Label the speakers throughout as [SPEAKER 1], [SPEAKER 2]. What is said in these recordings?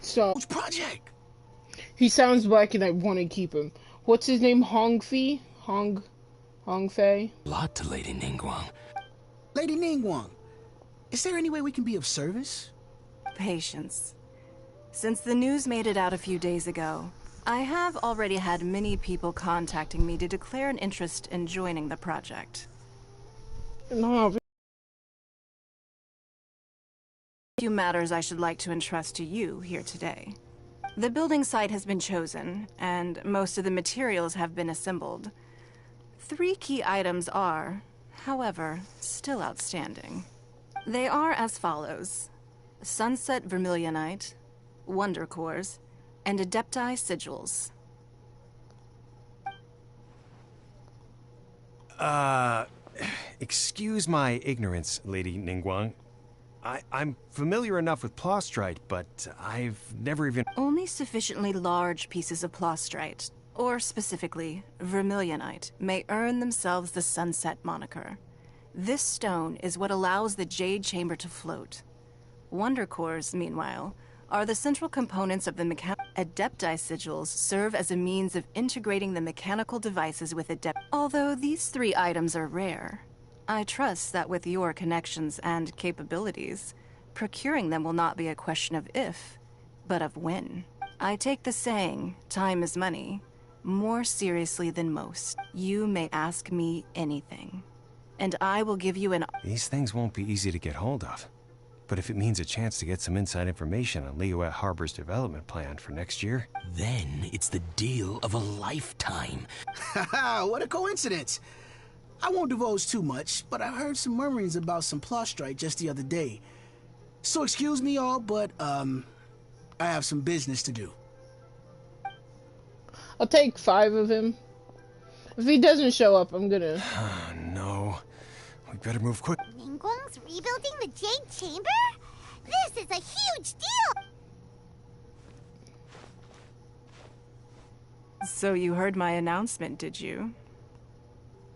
[SPEAKER 1] So
[SPEAKER 2] Which project?
[SPEAKER 1] he sounds black, and I want to keep him. What's his name? Hong Fei.
[SPEAKER 3] Lot to Lady Ningguang.
[SPEAKER 2] Lady Ningguang, is there any way we can be of service?
[SPEAKER 4] Patience. Since the news made it out a few days ago, I have already had many people contacting me to declare an interest in joining the project.
[SPEAKER 1] No,
[SPEAKER 4] Few matters I should like to entrust to you here today. The building site has been chosen, and most of the materials have been assembled. 3 key items are, however, still outstanding. They are as follows: Sunset Vermilionite, Wonder Cores, and Adepti Sigils.
[SPEAKER 5] Excuse my ignorance, Lady Ningguang. I'm familiar enough with Plostrite, but I've never even...
[SPEAKER 4] Only sufficiently large pieces of Plostrite, or specifically, Vermilionite, may earn themselves the Sunset moniker. This stone is what allows the Jade Chamber to float. Wonder Cores, meanwhile, are the central components of the Adepti Sigils serve as a means of integrating the mechanical devices with Although these 3 items are rare, I trust that with your connections and capabilities, procuring them will not be a question of if, but of when. I take the saying, time is money, more seriously than most. You may ask me anything, and I will give you an...
[SPEAKER 5] These things won't be easy to get hold of. But if it means a chance to get some inside information on Liyue Harbor's development plan for next year...
[SPEAKER 3] Then it's the deal of a lifetime.
[SPEAKER 2] Haha, what a coincidence. I won't divulge too much, but I heard some murmurings about some Plostrite just the other day. So excuse me all, but, I have some business to do.
[SPEAKER 1] I'll take 5 of him. If he doesn't show up, I'm gonna...
[SPEAKER 5] Oh, no. We better move quick.
[SPEAKER 6] Ningguang's rebuilding the Jade Chamber? This is a huge deal!
[SPEAKER 4] So you heard my announcement, did you?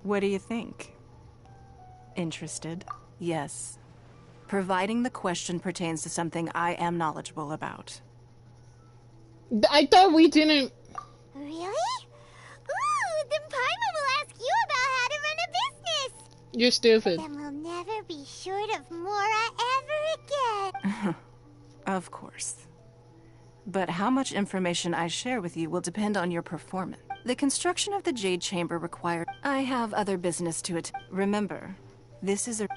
[SPEAKER 4] What do you think? Interested? Yes. Providing the question pertains to something I am knowledgeable about.
[SPEAKER 1] I thought we didn't...
[SPEAKER 6] Really? Ooh, then Paimon will ask you about how to run a business!
[SPEAKER 1] You're stupid.
[SPEAKER 6] Then we'll never be short of Mora ever again!
[SPEAKER 4] Of course. But how much information I share with you will depend on your performance. The construction of the Jade Chamber required... I have other business to attend. Remember, this is a...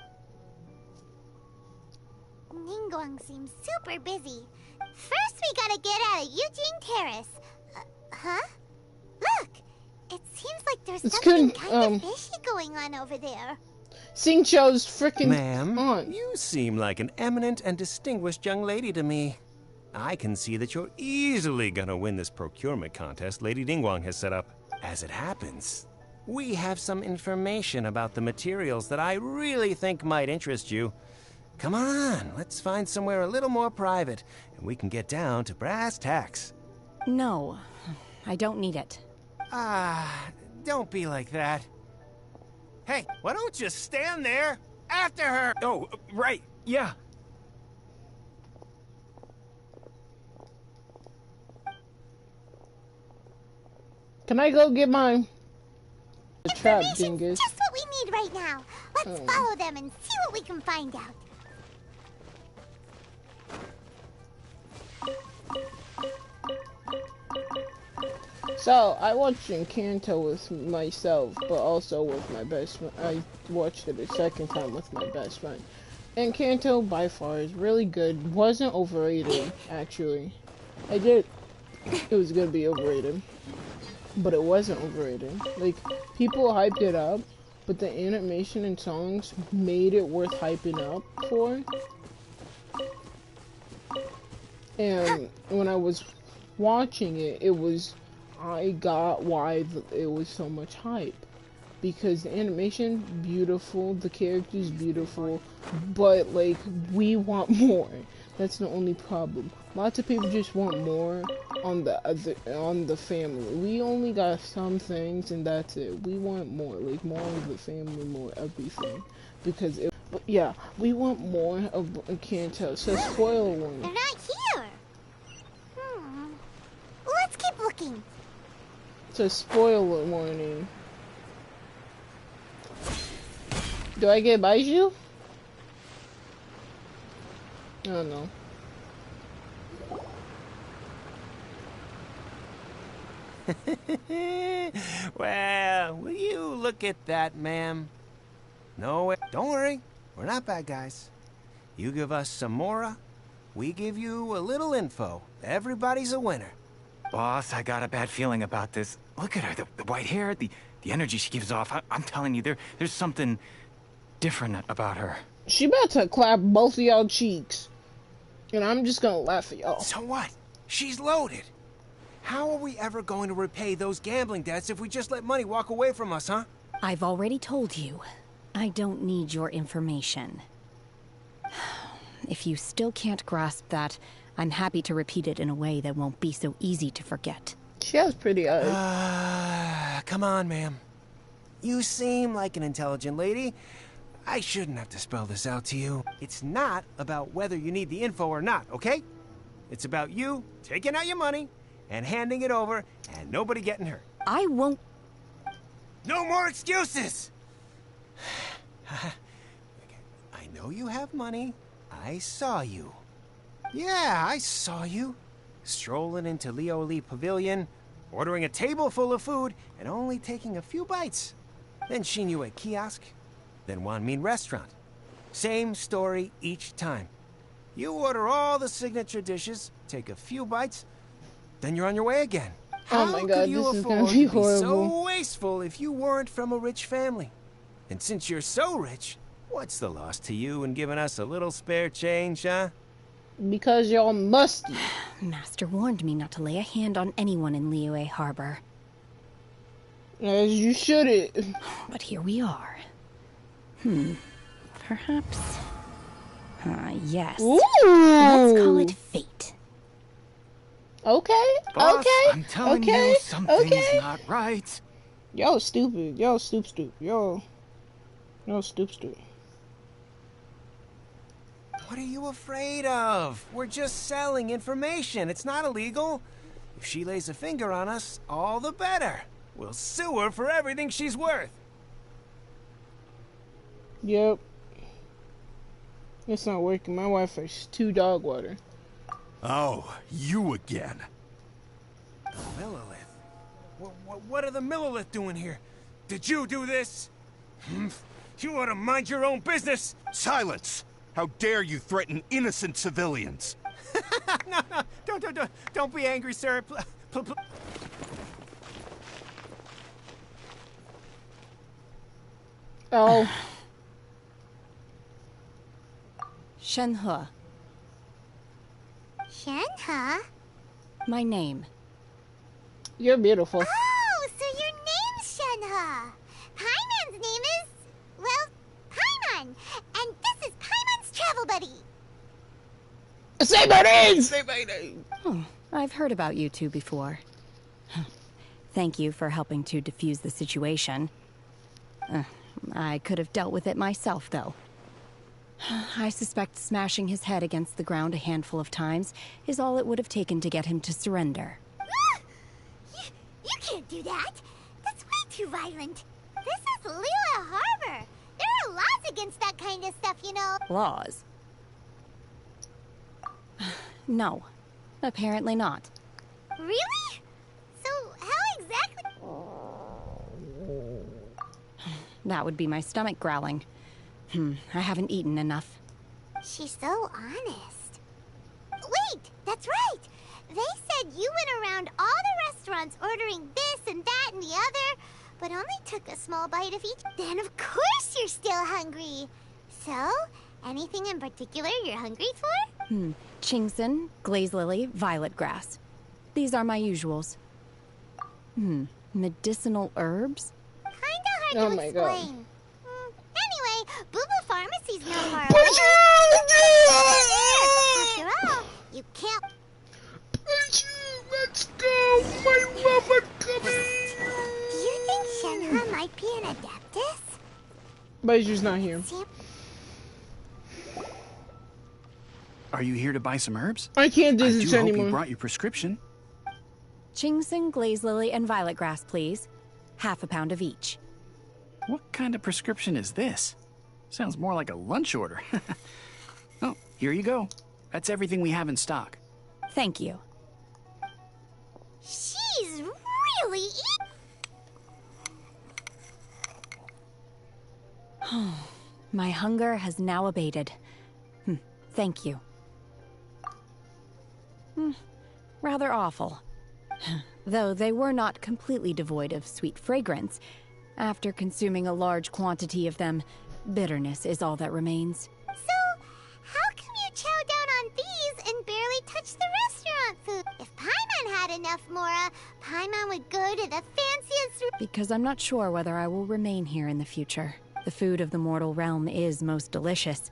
[SPEAKER 6] Ningguang seems super busy. First we gotta get out of Eugene Terrace. Huh? Look! It seems like there's something kind of fishy going on over there.
[SPEAKER 1] Xingqiu's freaking
[SPEAKER 5] Ma'am,
[SPEAKER 1] on.
[SPEAKER 5] you seem like an eminent and distinguished young lady to me. I can see that you're easily gonna win this procurement contest Lady Ningguang has set up. As it happens, we have some information about the materials that I really think might interest you. Come on, let's find somewhere a little more private, and we can get down to brass tacks.
[SPEAKER 7] No, I don't need it.
[SPEAKER 5] Don't be like that. Hey, why don't you stand there after her?
[SPEAKER 3] Oh, right, yeah.
[SPEAKER 1] Can I go get my... The trap dingus?
[SPEAKER 6] Just what we need right now. Let's follow them and see what we can find out.
[SPEAKER 1] So, I watched Encanto with myself, but also with my best friend. I watched it a second time with my best friend. Encanto, by far, is really good. Wasn't overrated, actually. It was gonna be overrated. But it wasn't overrated. Like, people hyped it up, but the animation and songs made it worth hyping up for. And when I was watching it, I got why it was so much hype. Because the animation, beautiful, the characters, beautiful, but, like, we want more. That's the only problem. Lots of people just want more on the family. We only got some things, and that's it. We want more, like, more of the family, more everything. Because, we want more of Kanto. So, spoiler warning.
[SPEAKER 6] They're not here! talking.
[SPEAKER 1] It's a spoiler warning. Do I get Baiju? I don't know.
[SPEAKER 5] Well, will you look at that, ma'am? No, don't worry. We're not bad guys. You give us some mora, we give you a little info. Everybody's a winner.
[SPEAKER 8] Boss, I got a bad feeling about this. Look at her, the white hair, the energy she gives off. I'm telling you, there's something different about her.
[SPEAKER 1] She about to clap both of y'all cheeks. And I'm just gonna laugh at y'all.
[SPEAKER 5] So what? She's loaded. How are we ever going to repay those gambling debts if we just let money walk away from us, huh?
[SPEAKER 7] I've already told you. I don't need your information. If you still can't grasp that, I'm happy to repeat it in a way that won't be so easy to forget.
[SPEAKER 1] She has pretty eyes.
[SPEAKER 5] Come on, ma'am. You seem like an intelligent lady. I shouldn't have to spell this out to you. It's not about whether you need the info or not, okay? It's about you taking out your money and handing it over and nobody getting hurt.
[SPEAKER 7] I won't...
[SPEAKER 5] No more excuses! I know you have money. I saw you. Yeah, I saw you. Strolling into Leo Lee Pavilion, ordering a table full of food, and only taking a few bites. Then Shinyue Kiosk, then Wanmin Restaurant. Same story each time. You order all the signature dishes, take a few bites, then you're on your way again.
[SPEAKER 1] Oh my God, this is gonna be horrible.
[SPEAKER 5] So wasteful if you weren't from a rich family. And since you're so rich, what's the loss to you in giving us a little spare change, huh?
[SPEAKER 1] Because y'all musty.
[SPEAKER 7] Master warned me not to lay a hand on anyone in Liyue Harbor.
[SPEAKER 1] As you shouldn't.
[SPEAKER 7] But here we are. Perhaps... yes.
[SPEAKER 1] Ooh.
[SPEAKER 7] Let's call it fate.
[SPEAKER 1] Okay,
[SPEAKER 8] Boss,
[SPEAKER 1] okay,
[SPEAKER 8] I'm telling
[SPEAKER 1] okay,
[SPEAKER 8] you, something's
[SPEAKER 1] okay.
[SPEAKER 8] not right.
[SPEAKER 1] Y'all stupid. Y'all stupid. Y'all stupid.
[SPEAKER 5] What are you afraid of? We're just selling information. It's not illegal. If she lays a finger on us, all the better. We'll sue her for everything she's worth.
[SPEAKER 1] Yep. It's not working. My Wi-Fi's too dog water.
[SPEAKER 9] Oh, you again.
[SPEAKER 5] Millilith? What are the Millilith doing here? Did you do this? You ought to mind your own business.
[SPEAKER 9] Silence! How dare you threaten innocent civilians?
[SPEAKER 5] No, don't be angry, sir.
[SPEAKER 1] Oh.
[SPEAKER 7] Shenhe.
[SPEAKER 6] Shenhe?
[SPEAKER 7] My name.
[SPEAKER 1] You're beautiful.
[SPEAKER 6] Oh, so your name's Shenhe. Paimon's name is, well, Paimon. And this is Paimon's travel buddy.
[SPEAKER 1] Say my name! Say my name!
[SPEAKER 7] Oh, I've heard about you two before. Thank you for helping to defuse the situation. I could have dealt with it myself, though. I suspect smashing his head against the ground a handful of times is all it would have taken to get him to surrender.
[SPEAKER 6] You can't do that. That's way too violent. This is Liyue Harbor. There are laws against that kind of stuff, you know.
[SPEAKER 7] Laws? No. Apparently not.
[SPEAKER 6] Really? So how exactly?
[SPEAKER 7] That would be my stomach growling. I haven't eaten enough.
[SPEAKER 6] She's so honest. Wait, that's right. They said you went around all the restaurants ordering this and that and the other, but only took a small bite of each. Then of course you're still hungry. So, anything in particular you're hungry for?
[SPEAKER 7] Chingson, glaze lily, violet grass. These are my usuals. Medicinal herbs?
[SPEAKER 6] Kinda hard to explain. Anyway, Boo Boo Pharmacy's no far away. After all, you can't.
[SPEAKER 1] Let's go! My mama coming!
[SPEAKER 6] Do you think Shenhe might be an adeptus?
[SPEAKER 1] Baiju's not here.
[SPEAKER 8] Are you here to buy some herbs?
[SPEAKER 1] I can't do
[SPEAKER 8] I
[SPEAKER 1] this
[SPEAKER 8] do hope
[SPEAKER 1] anymore.
[SPEAKER 8] you brought your prescription.
[SPEAKER 7] Chingsing, glaze lily, and violet grass, please. Half a pound of each.
[SPEAKER 10] What kind of prescription is this? Sounds more like a lunch order. Oh, here you go. That's everything we have in stock.
[SPEAKER 7] Thank you.
[SPEAKER 6] She's really
[SPEAKER 7] My hunger has now abated. Thank you. Rather awful. Though they were not completely devoid of sweet fragrance. After consuming a large quantity of them, bitterness is all that remains.
[SPEAKER 6] So, how come you chow down on these and barely touch the restaurant food? If Paimon had enough Mora, Paimon would go to the fanciest...
[SPEAKER 7] Because I'm not sure whether I will remain here in the future. The food of the mortal realm is most delicious.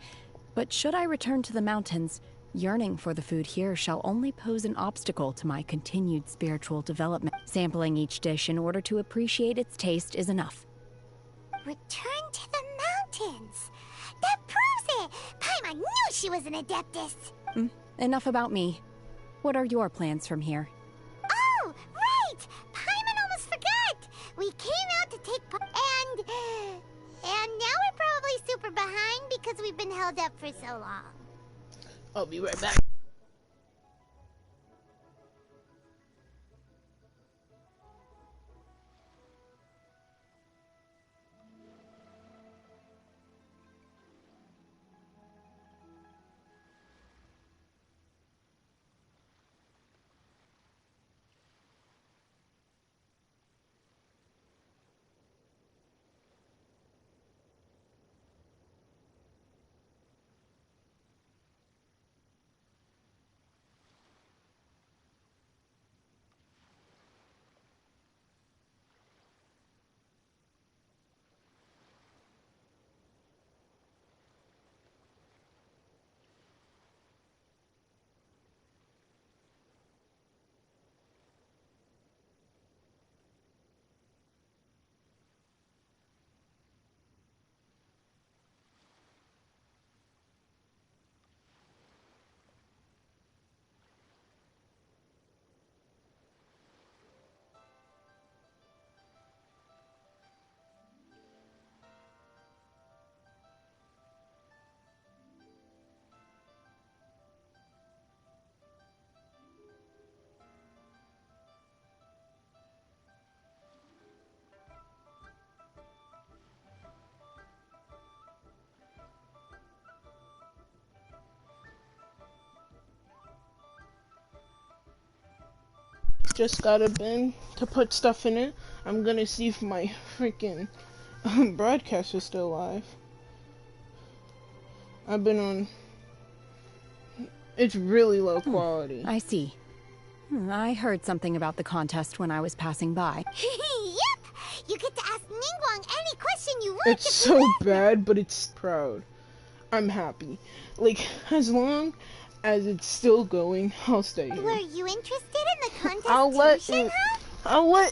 [SPEAKER 7] But should I return to the mountains, yearning for the food here shall only pose an obstacle to my continued spiritual development. Sampling each dish in order to appreciate its taste is enough.
[SPEAKER 6] Return to the mountains! That proves it! Paimon knew she was an Adeptus!
[SPEAKER 7] Enough about me. What are your plans from here?
[SPEAKER 6] Oh, right! Paimon almost forgot! We came out to take part, and now we're probably super behind because we've been held up for so long.
[SPEAKER 1] I'll be right back. Just got a bin to put stuff in it. I'm gonna see if my freaking broadcast is still live. I've been on... It's really low quality.
[SPEAKER 7] I see. I heard something about the contest when I was passing by.
[SPEAKER 6] Yep! You get to ask Ningguang any question you want.
[SPEAKER 1] It's so bad, but it's proud. I'm happy. Like, as long as it's still going, I'll stay here.
[SPEAKER 6] Were you interested in the contest
[SPEAKER 1] I'll let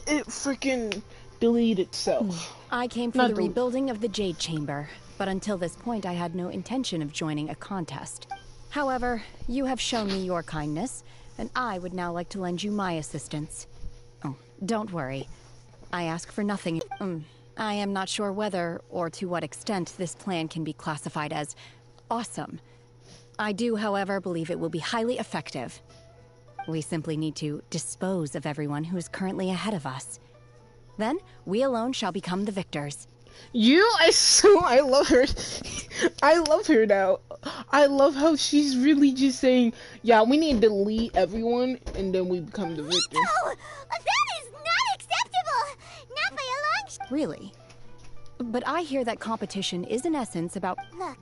[SPEAKER 1] it freaking delete itself.
[SPEAKER 7] I came for the rebuilding of the Jade Chamber, but until this point I had no intention of joining a contest. However, you have shown me your kindness, and I would now like to lend you my assistance. Oh, don't worry. I ask for nothing. I am not sure whether or to what extent this plan can be classified as awesome. I do, however, believe it will be highly effective. We simply need to dispose of everyone who is currently ahead of us. Then, we alone shall become the victors.
[SPEAKER 1] I love her. I love her now. I love how she's really just saying, yeah, we need to delete everyone, and then we become the victors.
[SPEAKER 6] No! That is not acceptable! Not by a long shot!
[SPEAKER 7] Really? But I hear that competition is in essence about...
[SPEAKER 6] Look,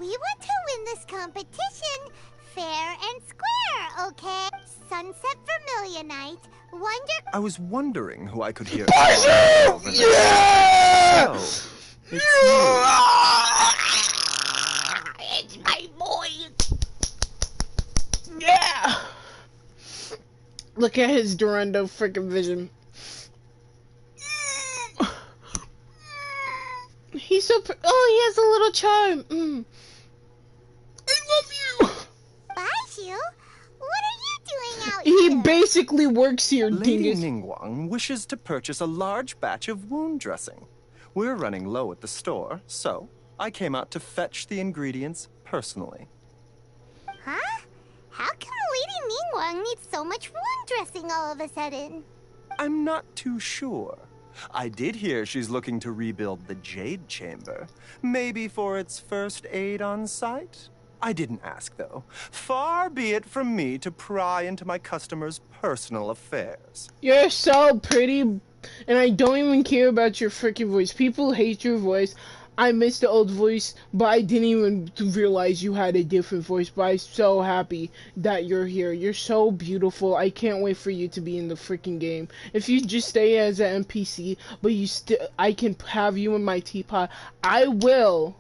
[SPEAKER 6] we want to win this competition fair and square, okay? Sunset Vermilionite, Wonder...
[SPEAKER 11] I was wondering who I could hear...
[SPEAKER 1] Yeah!
[SPEAKER 11] So,
[SPEAKER 1] it's my boy! Yeah! Look at his Durando freaking vision. He's so... he has a little charm. I love you!
[SPEAKER 6] Baiju? What are you doing out
[SPEAKER 1] He basically works here,
[SPEAKER 11] Lady
[SPEAKER 1] dingus.
[SPEAKER 11] Ningguang wishes to purchase a large batch of wound dressing. We're running low at the store, so I came out to fetch the ingredients personally.
[SPEAKER 6] Huh? How come Lady Ningguang needs so much wound dressing all of a sudden?
[SPEAKER 11] I'm not too sure. I did hear she's looking to rebuild the Jade Chamber. Maybe for its first aid on site? I didn't ask, though. Far be it from me to pry into my customers' personal affairs.
[SPEAKER 1] You're so pretty, and I don't even care about your freaking voice. People hate your voice. I miss the old voice, but I didn't even realize you had a different voice. But I'm so happy that you're here. You're so beautiful. I can't wait for you to be in the freaking game. If you just stay as an NPC, but I can have you in my teapot. I will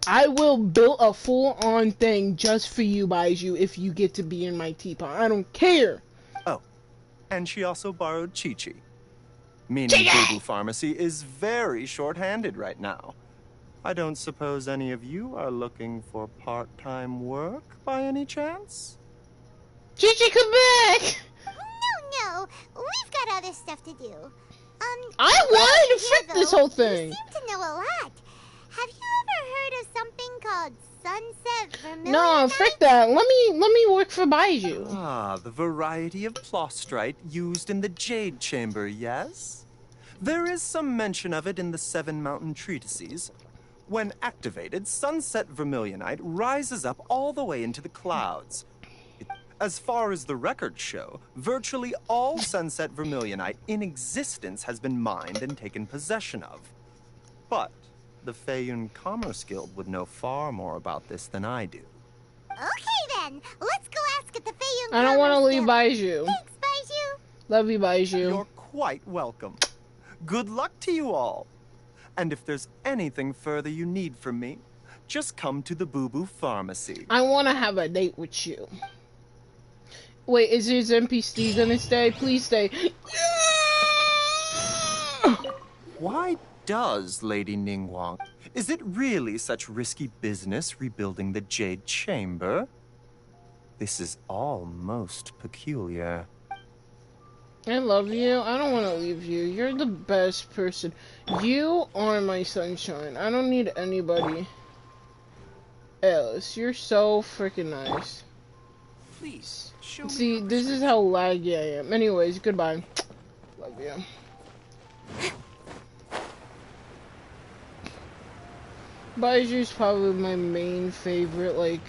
[SPEAKER 1] build a full-on thing just for you, Baiju, if you get to be in my teapot. I don't care.
[SPEAKER 11] Oh, and she also borrowed Chi-Chi. Meaning Boo Boo Pharmacy is very short-handed right now. I don't suppose any of you are looking for part-time work by any chance?
[SPEAKER 1] Chi-Chi, come back!
[SPEAKER 6] No, we've got other stuff to do.
[SPEAKER 1] I wanted to fix this whole thing.
[SPEAKER 6] You seem to know a lot. Have you ever heard of something called Sunset Vermilion?
[SPEAKER 1] No, frick that. Let me work for Baiju.
[SPEAKER 11] Ah, the variety of plostrite used in the Jade Chamber, yes? There is some mention of it in the Seven Mountain Treatises. When activated, Sunset Vermilionite rises up all the way into the clouds. As far as the records show, virtually all Sunset Vermilionite in existence has been mined and taken possession of. But the Feiyun Commerce Guild would know far more about this than I do.
[SPEAKER 6] Okay then, let's go ask at the Feiyun
[SPEAKER 1] I don't want to leave
[SPEAKER 6] Guild.
[SPEAKER 1] Baiju.
[SPEAKER 6] Thanks, Baiju.
[SPEAKER 1] Love you, Baiju.
[SPEAKER 11] You're quite welcome. Good luck to you all. And if there's anything further you need from me, just come to the Boo Boo Pharmacy.
[SPEAKER 1] I want to have a date with you. Wait, is his NPC gonna stay? Please stay.
[SPEAKER 11] Why does Lady Ningguang? Is it really such risky business rebuilding the Jade Chamber? This is all most peculiar.
[SPEAKER 1] I love you. I don't want to leave you. You're the best person. You are my sunshine. I don't need anybody else. You're so freaking nice.
[SPEAKER 10] Please, show
[SPEAKER 1] See, this is how laggy I am. Anyways, goodbye. Love you. Baiju's probably my main favorite. Like,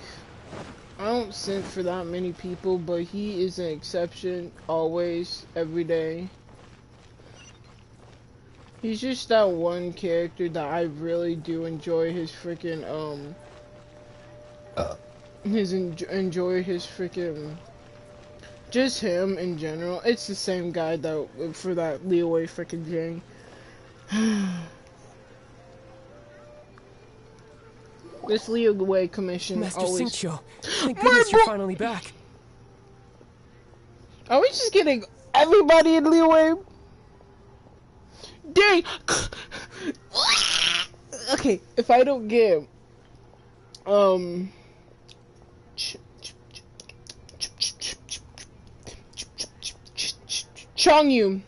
[SPEAKER 1] I don't simp for that many people, but he is an exception always, every day. He's just that one character that I really do enjoy his freaking enjoy his freaking just him in general. It's the same guy that for that Leeway freaking Jang. This Leeway commission
[SPEAKER 12] Master
[SPEAKER 1] always.
[SPEAKER 12] Xingqiu, thank goodness you're finally back.
[SPEAKER 1] Are we just getting everybody in Leeway? Dang! Okay, if I don't get Chongyu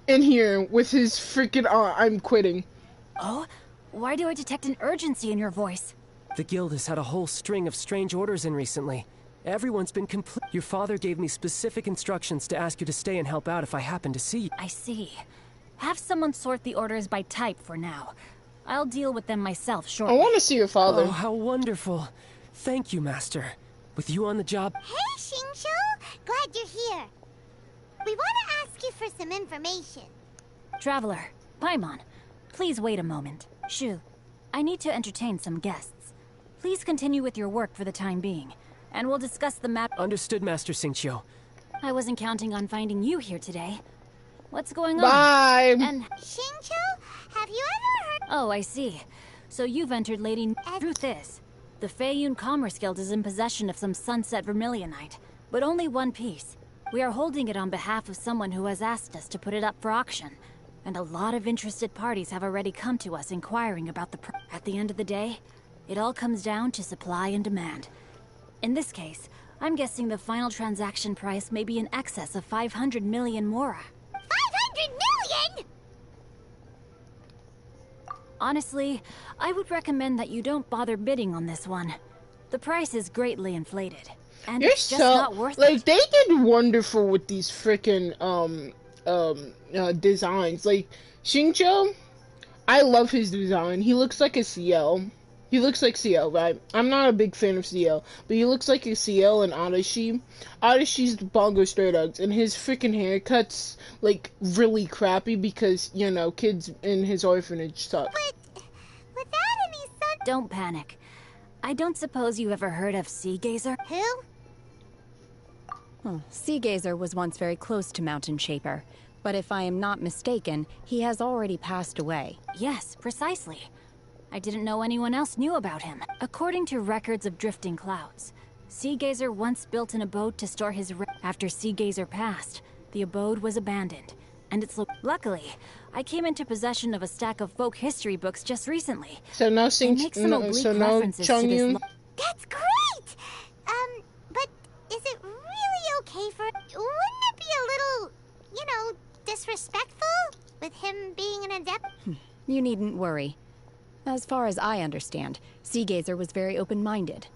[SPEAKER 1] in here with his freaking I'm quitting.
[SPEAKER 7] Oh? Why do I detect an urgency in your voice?
[SPEAKER 12] The guild has had a whole string of strange orders in recently. Everyone's been Your father gave me specific instructions to ask you to stay and help out if I happen to see you.
[SPEAKER 7] I see. Have someone sort the orders by type for now. I'll deal with them myself shortly.
[SPEAKER 1] I want to see your father.
[SPEAKER 12] Oh, how wonderful. Thank you, Master. With you on the job...
[SPEAKER 6] Hey, Xingqiu! Glad you're here. We want to ask you for some information.
[SPEAKER 7] Traveler, Paimon, please wait a moment. Shu, I need to entertain some guests. Please continue with your work for the time being, and we'll discuss the map.
[SPEAKER 12] Understood, Master Xingqiu.
[SPEAKER 7] I wasn't counting on finding you here today. What's going on?
[SPEAKER 1] Bye!
[SPEAKER 7] And
[SPEAKER 6] Xingqiu, have you ever heard...
[SPEAKER 7] Oh, I see. So you've entered Lady... Truth is, the Feiyun Commerce Guild is in possession of some Sunset Vermilionite, but only one piece. We are holding it on behalf of someone who has asked us to put it up for auction. And a lot of interested parties have already come to us inquiring about the At the end of the day, it all comes down to supply and demand. In this case,
[SPEAKER 13] I'm guessing the final transaction price may be in excess of 500 million mora.
[SPEAKER 6] 500 million?!
[SPEAKER 13] Honestly, I would recommend that you don't bother bidding on this one. The price is greatly inflated, and it's just not worth it.
[SPEAKER 1] Like, they did wonderful with these freaking designs. Like, Shincho, I love his design. He looks like a CL. He looks like CL, right? I'm not a big fan of CL, but he looks like a CL and Adachi. Adashi's the Bongo Stray Dogs, and his freaking haircut's, like, really crappy because, you know, kids in his orphanage suck.
[SPEAKER 6] But without any sun...
[SPEAKER 13] Don't panic. I don't suppose you ever heard of Sea Gazer?
[SPEAKER 6] Who?
[SPEAKER 7] Sea Gazer was once very close to Mountain Shaper, but if I am not mistaken, he has already passed away.
[SPEAKER 13] Yes, precisely. I didn't know anyone else knew about him. According to records of drifting clouds, Sea Gazer once built an abode to store his... After Sea Gazer passed, the abode was abandoned, and it's... Luckily, I came into possession of a stack of folk history books just recently.
[SPEAKER 1] So now Chongyun.
[SPEAKER 6] That's great! But is it really okay for... Wouldn't it be a little, you know, disrespectful with him being an adept?
[SPEAKER 7] You needn't worry. As far as I understand, Sea Gazer was very open-minded.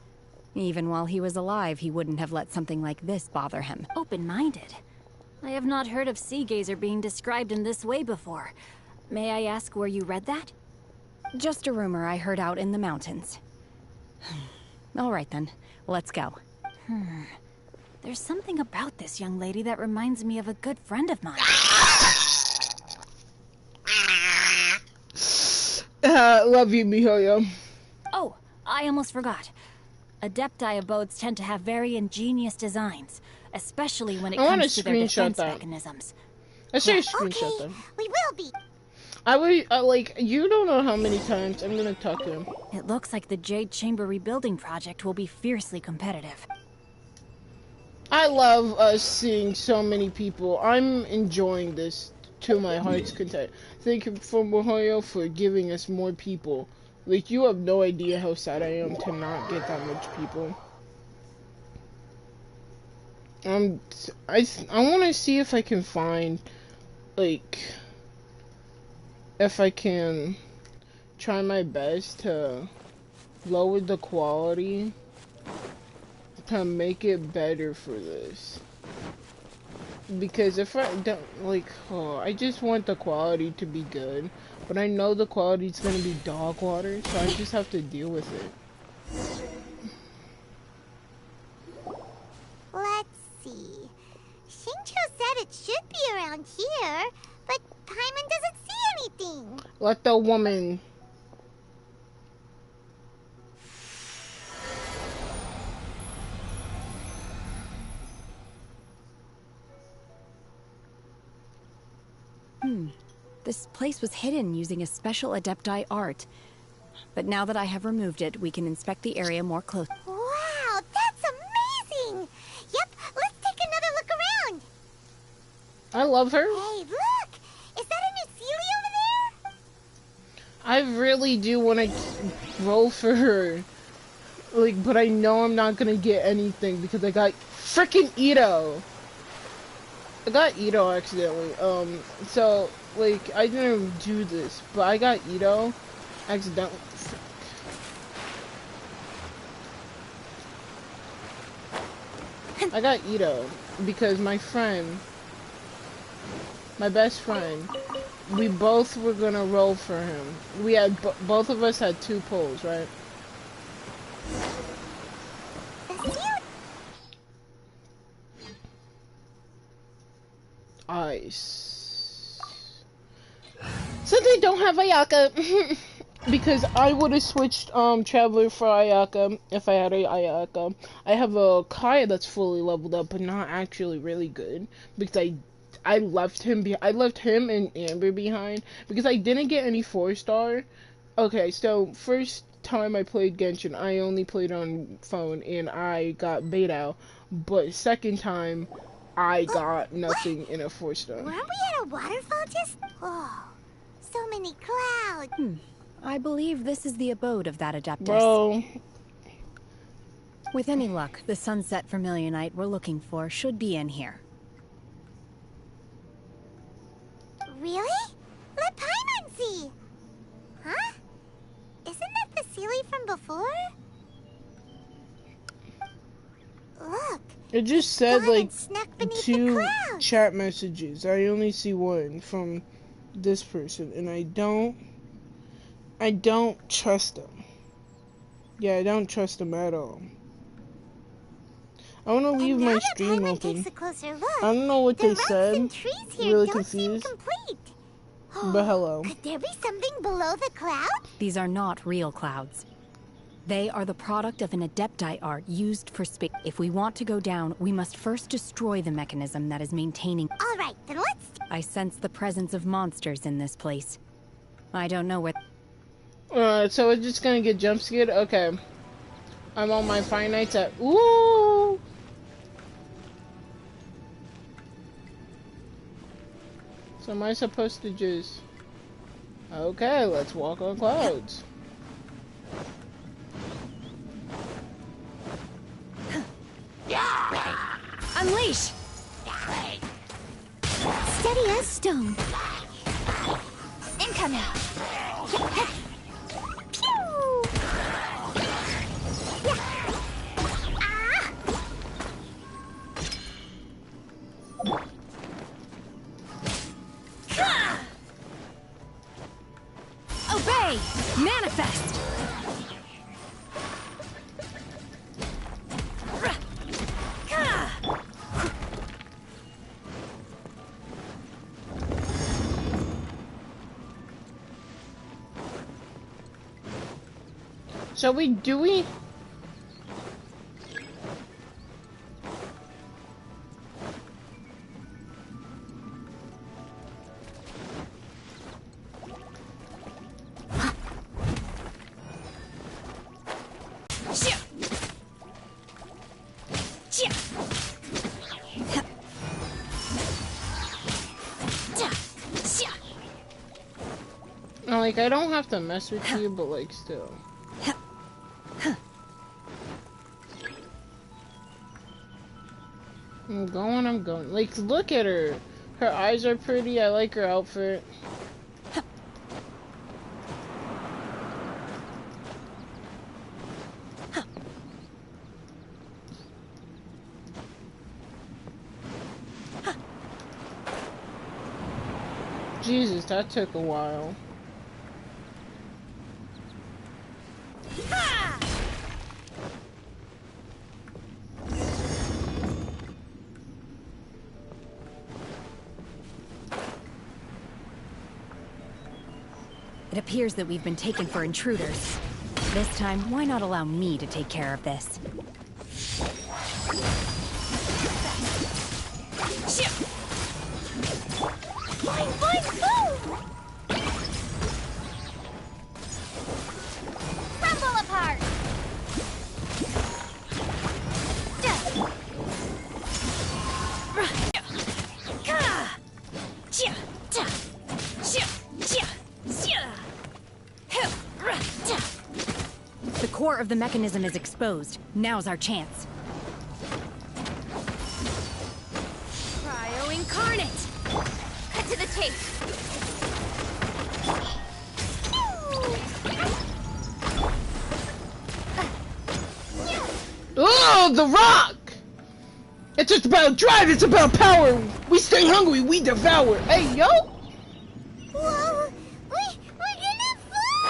[SPEAKER 7] Even while he was alive, he wouldn't have let something like this bother him.
[SPEAKER 13] Open-minded? I have not heard of Sea Gazer being described in this way before. May I ask where you read that?
[SPEAKER 7] Just a rumor I heard out in the mountains. All right then, let's go.
[SPEAKER 13] There's something about this young lady that reminds me of a good friend of mine.
[SPEAKER 1] Love you, Mihoyo.
[SPEAKER 13] Oh, I almost forgot. Adepti abodes tend to have very ingenious designs, especially when it comes to their defense mechanisms.
[SPEAKER 1] I should screenshot them.
[SPEAKER 6] We will be.
[SPEAKER 1] I would, like, you don't know how many times I'm gonna talk to him.
[SPEAKER 13] It looks like the Jade Chamber rebuilding project will be fiercely competitive.
[SPEAKER 1] I love seeing so many people. I'm enjoying this to my heart's content. Thank you for Mihoyo for giving us more people. Like, you have no idea how sad I am to not get that much people. I want to see if I can find, like, if I can try my best to lower the quality to make it better for this. Because if I don't, like, I just want the quality to be good, but I know the quality is going to be dog water, so I just have to deal with it.
[SPEAKER 6] Let's see. Shincho said it should be around here, but Paimon doesn't see anything.
[SPEAKER 1] Let the woman...
[SPEAKER 7] This place was hidden using a special Adepti art. But now that I have removed it, we can inspect the area more closely.
[SPEAKER 6] Wow, that's amazing! Yep, let's take another look around.
[SPEAKER 1] I love her.
[SPEAKER 6] Hey, look! Is that a new Sealy over there?
[SPEAKER 1] I really do want to roll for her. Like, but I know I'm not gonna get anything because I got freaking Ito. I got Ito accidentally. So, like, I didn't do this, but I got Ito accidentally. I got Ito because my friend, my best friend, we both were gonna roll for him. We had, both of us had 2 pulls, right? Ice. So they don't have Ayaka. Because I would have switched Traveler for Ayaka if I had a Ayaka. I have a Kaya that's fully leveled up, but not actually really good. Because I left him and Amber behind. Because I didn't get any 4-star. Okay, so first time I played Genshin, I only played on phone and I got Beidou. But second time, I got nothing in a 4-star.
[SPEAKER 6] Weren't we at a waterfall just? Oh, so many clouds.
[SPEAKER 7] I believe this is the abode of that Adeptus.
[SPEAKER 1] Bro.
[SPEAKER 7] With any luck, the sunset vermilionite we're looking for should be in here.
[SPEAKER 6] Really? Let Paimon see! Huh? Isn't that the Sealy from before? Look!
[SPEAKER 1] It just said like
[SPEAKER 6] snuck beneath
[SPEAKER 1] 2
[SPEAKER 6] the clouds.
[SPEAKER 1] chat messages. I only see 1 from this person, and I don't trust them. Yeah, I don't trust them at all. I want to leave my stream open. I don't know what they said. I'm really confused. But hello.
[SPEAKER 6] Could there be something below the cloud?
[SPEAKER 7] These are not real clouds. They are the product of an adepti art used for space. If we want to go down, we must first destroy the mechanism that is maintaining.
[SPEAKER 6] All right, then let's.
[SPEAKER 7] I sense the presence of monsters in this place. I don't know where.
[SPEAKER 1] So we're just gonna get jump scared? Okay. I'm on my finites at. Ooh! So am I supposed to just... Okay, let's walk on clouds.
[SPEAKER 7] Unleash!
[SPEAKER 6] Steady as stone. Incoming. Pew!
[SPEAKER 7] Obey! Manifest!
[SPEAKER 1] Shall we do we? Like, I don't have to mess with you, but like, still. I'm going. Like, look at her. Her eyes are pretty. I like her outfit. Jesus, that took a while.
[SPEAKER 7] It appears that we've been taken for intruders. This time, why not allow me to take care of this?
[SPEAKER 6] Crumble apart!
[SPEAKER 7] The core of the mechanism is exposed. Now's our chance.
[SPEAKER 6] Cryo incarnate! Cut to the chase!
[SPEAKER 1] Oh, the rock! It's just about drive, it's about power! We stay hungry, we devour! Hey, yo!
[SPEAKER 6] Whoa! We're gonna fall!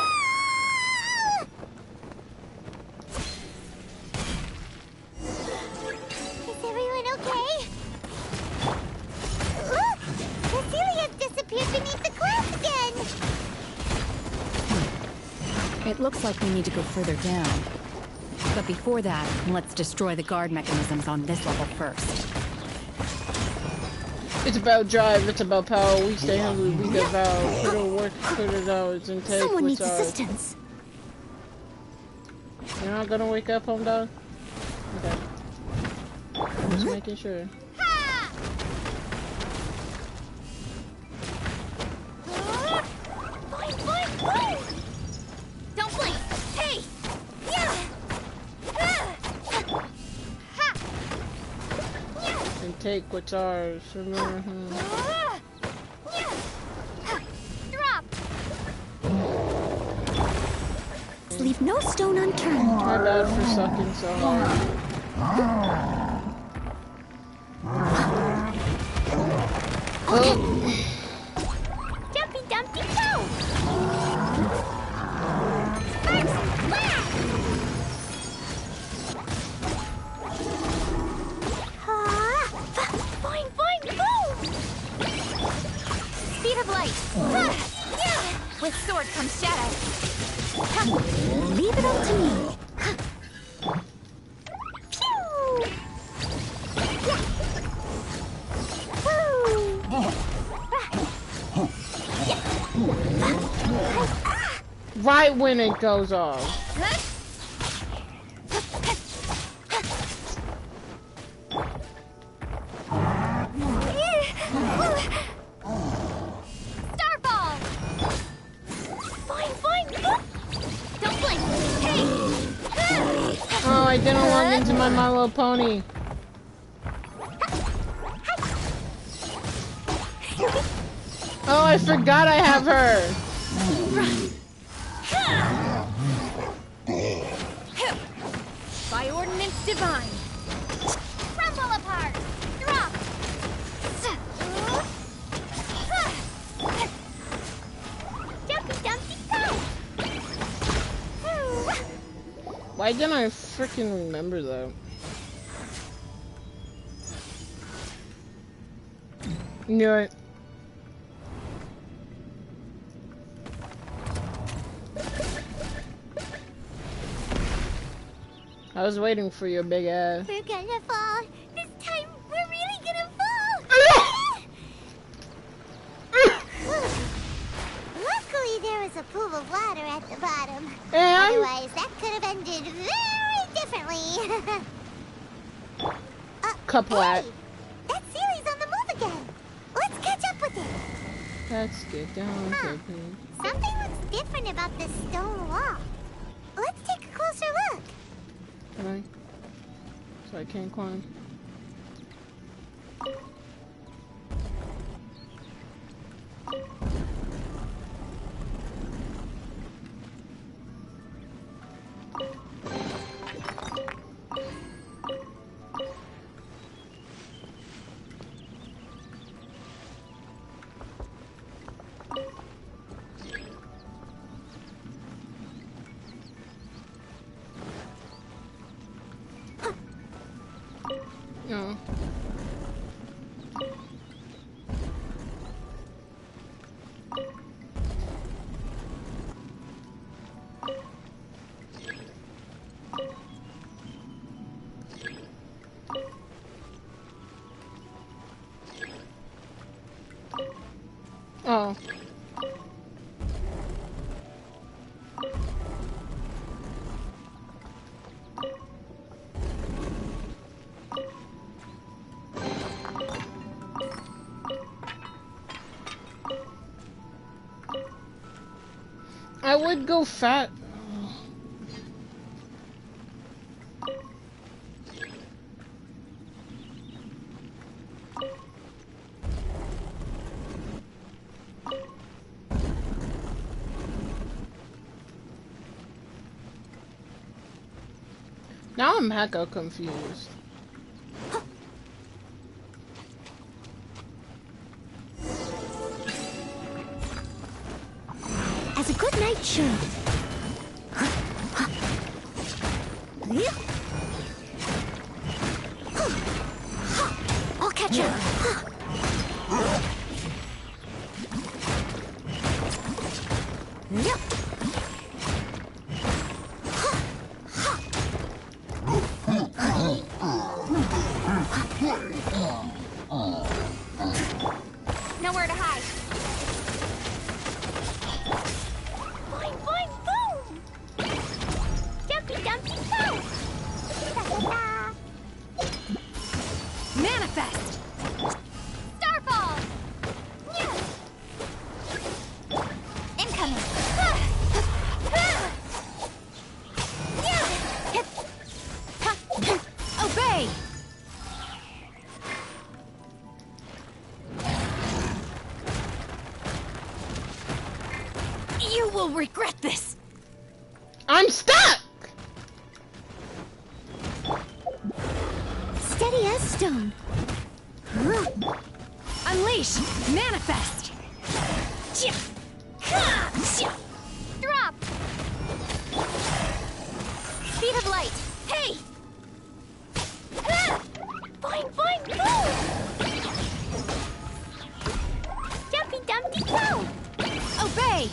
[SPEAKER 6] Is everyone okay? Look! Cecilia's disappeared beneath the clouds again!
[SPEAKER 7] It looks like we need to go further down. But before that, let's destroy the guard mechanisms on this level first.
[SPEAKER 1] It's about drive, it's about power, we stay hungry, we devour, put in work, put it hours, and take
[SPEAKER 6] Someone
[SPEAKER 1] what's
[SPEAKER 6] needs
[SPEAKER 1] ours.
[SPEAKER 6] assistance.
[SPEAKER 1] You're not gonna wake up, home dog? Okay. Just making sure.
[SPEAKER 6] Don't blink! Hey! Yeah!
[SPEAKER 1] and take what's ours.
[SPEAKER 6] Drop.
[SPEAKER 7] Leave no stone unturned.
[SPEAKER 1] My bad for sucking so hard.
[SPEAKER 6] Jumpy Dumpty Toe. First, blast. Boing, boing, boom. Speed of light. With sword comes shadow.
[SPEAKER 7] Leave it up to me.
[SPEAKER 1] Right when it goes off.
[SPEAKER 6] Starfall. Boing, boing, boom. Don't blink. Hey.
[SPEAKER 1] Oh, I didn't walk into my My Little Pony. Oh, I forgot I have her.
[SPEAKER 6] By ordinance divine. Crumble apart. Drop. Jumpy Dumpty Toe.
[SPEAKER 1] Why didn't I freaking remember that? Knew it. I was waiting for your big ass.
[SPEAKER 6] We're gonna fall. This time, we're really gonna fall. Luckily, there was a pool of water at the bottom.
[SPEAKER 1] And?
[SPEAKER 6] Otherwise, that could have ended very differently.
[SPEAKER 1] Cuplat.
[SPEAKER 6] Hey, that Sealy's on the move again. Let's catch up with it.
[SPEAKER 1] Let's get down to it.
[SPEAKER 6] Something looks different about this stone wall. Let's take a closer look.
[SPEAKER 1] Can I? So I can't climb. No. Oh. I would go fat. Now I'm hecka confused.
[SPEAKER 7] As a good night should. I'll catch you. Yep.
[SPEAKER 6] Nowhere to hide. Boing, boing, boom! Jumpy Dumpty Toe! Ta-ta-ta!
[SPEAKER 7] Manifest!
[SPEAKER 6] Starfall! Yeah. Incoming! Yeah.
[SPEAKER 7] Obey!
[SPEAKER 13] will regret this!
[SPEAKER 1] I'm stuck!
[SPEAKER 13] Steady as stone. Unleash! Manifest! Drop! Speed of light! Hey! Fine, fine, go! Jumpy Dumpty go! Obey!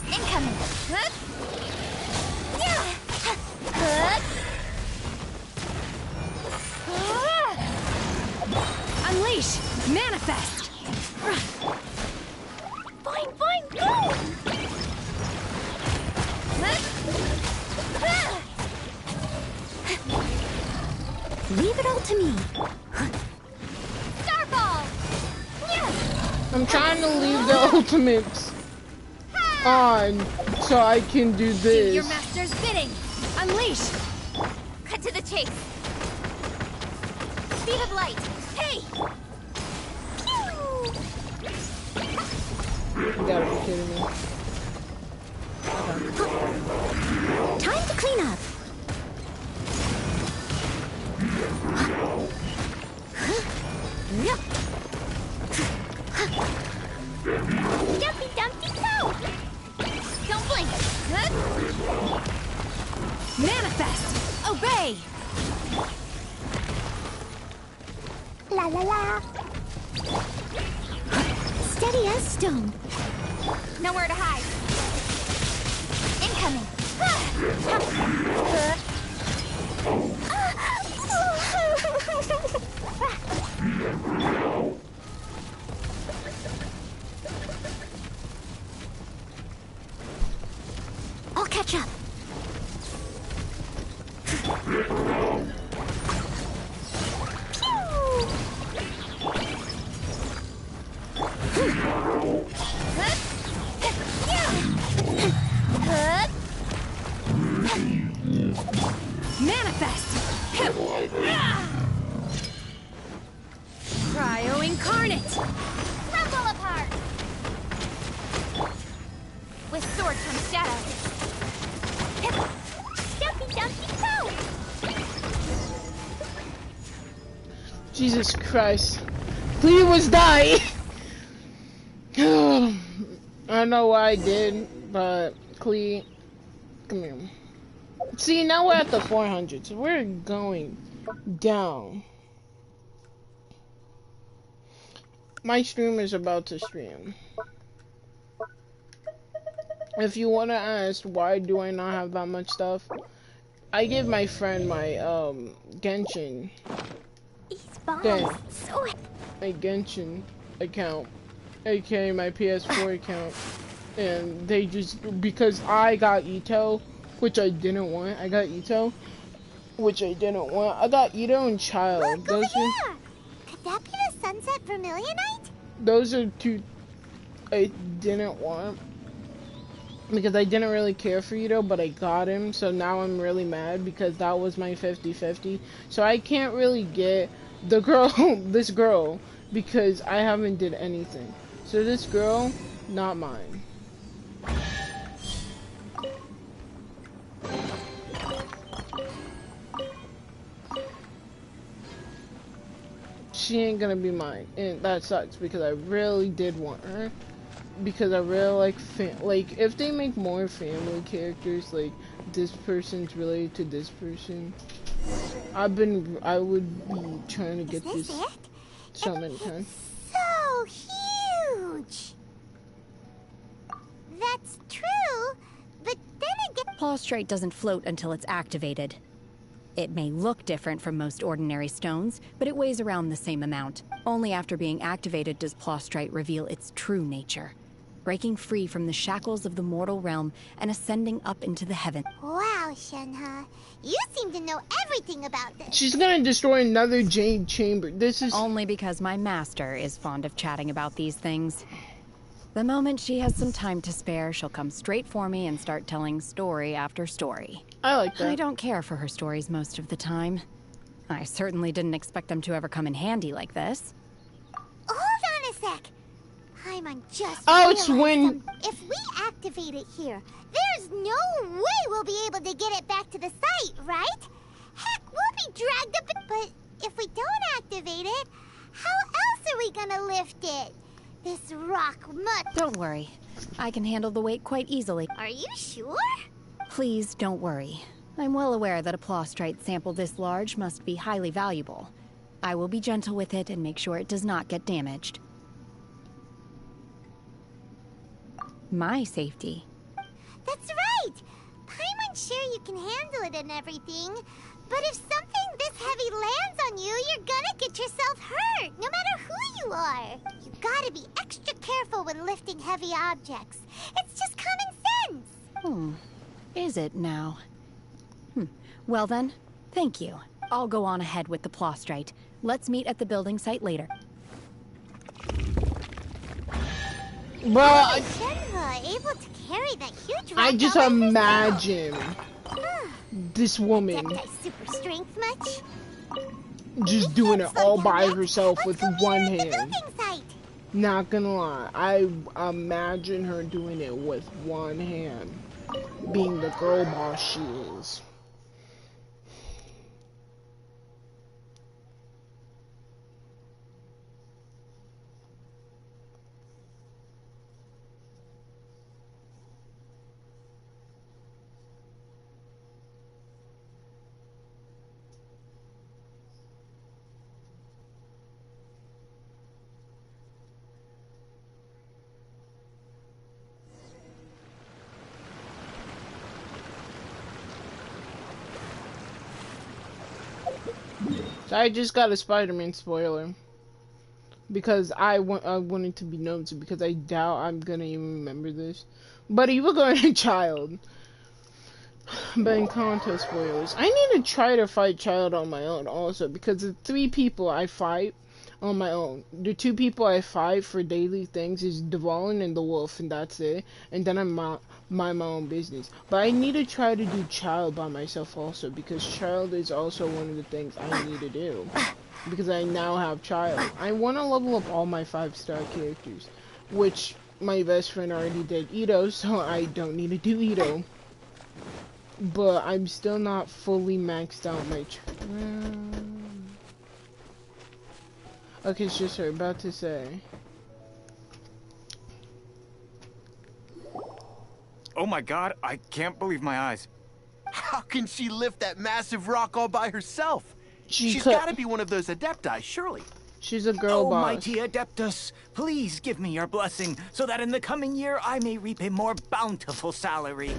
[SPEAKER 13] Incoming! Unleash! Manifest! Fine, fine, go! Leave it all to me. Starball!
[SPEAKER 1] I'm trying to leave the ultimates on so I can do this.
[SPEAKER 13] Do your master's bidding. Unleash! Cut to the chase. Speed of light. Hey! Pew!
[SPEAKER 1] You gotta be kidding me.
[SPEAKER 13] Time to clean up. Dumpy Dumpty go! Don't blink. Manifest! Obey! La la la! Steady as stone. Nowhere to hide. Incoming. I'll catch up. Manifest! Cryo incarnate! Rumble apart! With sword comes shadow. Dumpy Dumpy go!
[SPEAKER 1] Jesus Christ. Clee was dying! I don't know what I did, but Clee, come here. See, now we're at the 400, so we're going down. My streamer is about to stream. If you want to ask why do I not have that much stuff, I give my friend my Genshin thing, my Genshin account, aka my PS4 account, and they just, because I got Ito, which I didn't want. I got Ito, which I didn't want. I got Ito and Child.
[SPEAKER 6] Look, over there! Could that be the Sunset Vermilionite?
[SPEAKER 1] Those are two I didn't want. Because I didn't really care for Ito, but I got him. So now I'm really mad because that was my 50-50. So I can't really get the girl, this girl, because I haven't did anything. So this girl, not mine. She ain't gonna be mine, and that sucks because I really did want her, because I really like if they make more family characters, like this person's related to this person, I would be trying to get this so many times.
[SPEAKER 6] So huge. That's true, but then again,
[SPEAKER 7] Plaustrite doesn't float until it's activated. It may look different from most ordinary stones, but it weighs around the same amount. Only after being activated does Plaustrite reveal its true nature, breaking free from the shackles of the mortal realm and ascending up into the heavens.
[SPEAKER 6] Wow, Shenhe, you seem to know everything about this.
[SPEAKER 1] She's gonna destroy another jade chamber. This is
[SPEAKER 7] only because my master is fond of chatting about these things. The moment she has some time to spare, she'll come straight for me and start telling story after story.
[SPEAKER 1] I like that.
[SPEAKER 7] I don't care for her stories most of the time. I certainly didn't expect them to ever come in handy like this.
[SPEAKER 6] Paimon just
[SPEAKER 1] Oh, it's when...
[SPEAKER 6] If we activate it here, there's no way we'll be able to get it back to the site, right? Heck, we'll be dragged up... But if we don't activate it, how else are we gonna lift it? This rock must...
[SPEAKER 7] Don't worry. I can handle the weight quite easily.
[SPEAKER 6] Are you sure?
[SPEAKER 7] Please don't worry. I'm well aware that a plostrite sample this large must be highly valuable. I will be gentle with it and make sure it does not get damaged. My safety.
[SPEAKER 6] That's right! Paimon's sure you can handle it and everything, but if something this heavy lands on you, you're gonna get yourself hurt, no matter who you are. You gotta be extra careful when lifting heavy objects. It's just common sense.
[SPEAKER 7] Is it now? Well then, thank you. I'll go on ahead with the plostrite. Let's meet at the building site later.
[SPEAKER 1] Bruh,
[SPEAKER 6] Shenhe able to carry that huge rock
[SPEAKER 1] I just
[SPEAKER 6] all by
[SPEAKER 1] imagine this woman
[SPEAKER 6] that super strength much?
[SPEAKER 1] just doing it all by herself with one hand. Not gonna lie, I imagine her doing it with one hand, being the girl boss she is. So I just got a Spider-Man spoiler because I wanted to be known to, because I doubt I'm gonna even remember this. But you were going to Child. But in contest spoilers, I need to try to fight Child on my own also, because the 3 people I fight on my own, the 2 people I fight for daily things is Devon and the Wolf, and that's it. And then I'm mind my own business. But I need to try to do Child by myself also, because Child is also one of the things I need to do, because I now have Child. I want to level up all my 5-star characters, which my best friend already did Ito, so I don't need to do Ito. But I'm still not fully maxed out my okay, it's just her about to say.
[SPEAKER 8] Oh my god, I can't believe my eyes.
[SPEAKER 9] How can she lift that massive rock all by herself? She's
[SPEAKER 1] could...
[SPEAKER 9] gotta be one of those adepti, surely.
[SPEAKER 1] She's a girl boss.
[SPEAKER 8] Mighty Adeptus, please give me your blessing, so that in the coming year I may reap a more bountiful salary.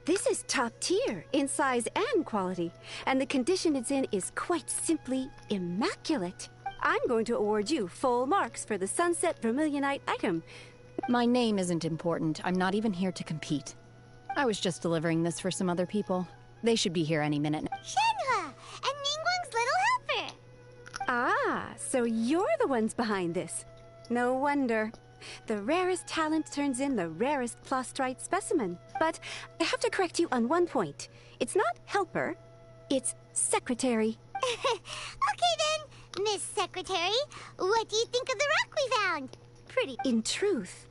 [SPEAKER 14] This is top tier in size and quality, and the condition it's in is quite simply immaculate. I'm going to award you full marks for the Sunset Vermilionite item.
[SPEAKER 7] My name isn't important. I'm not even here to compete. I was just delivering this for some other people. They should be here any minute.
[SPEAKER 6] Shenhe and Ningguang's little helper.
[SPEAKER 14] Ah, so you're the ones behind this. No wonder. The rarest talent turns in the rarest plostrite specimen. But I have to correct you on one point. It's not helper, it's secretary.
[SPEAKER 6] Okay then, Miss Secretary, what do you think of the rock we found? Pretty.
[SPEAKER 14] In truth,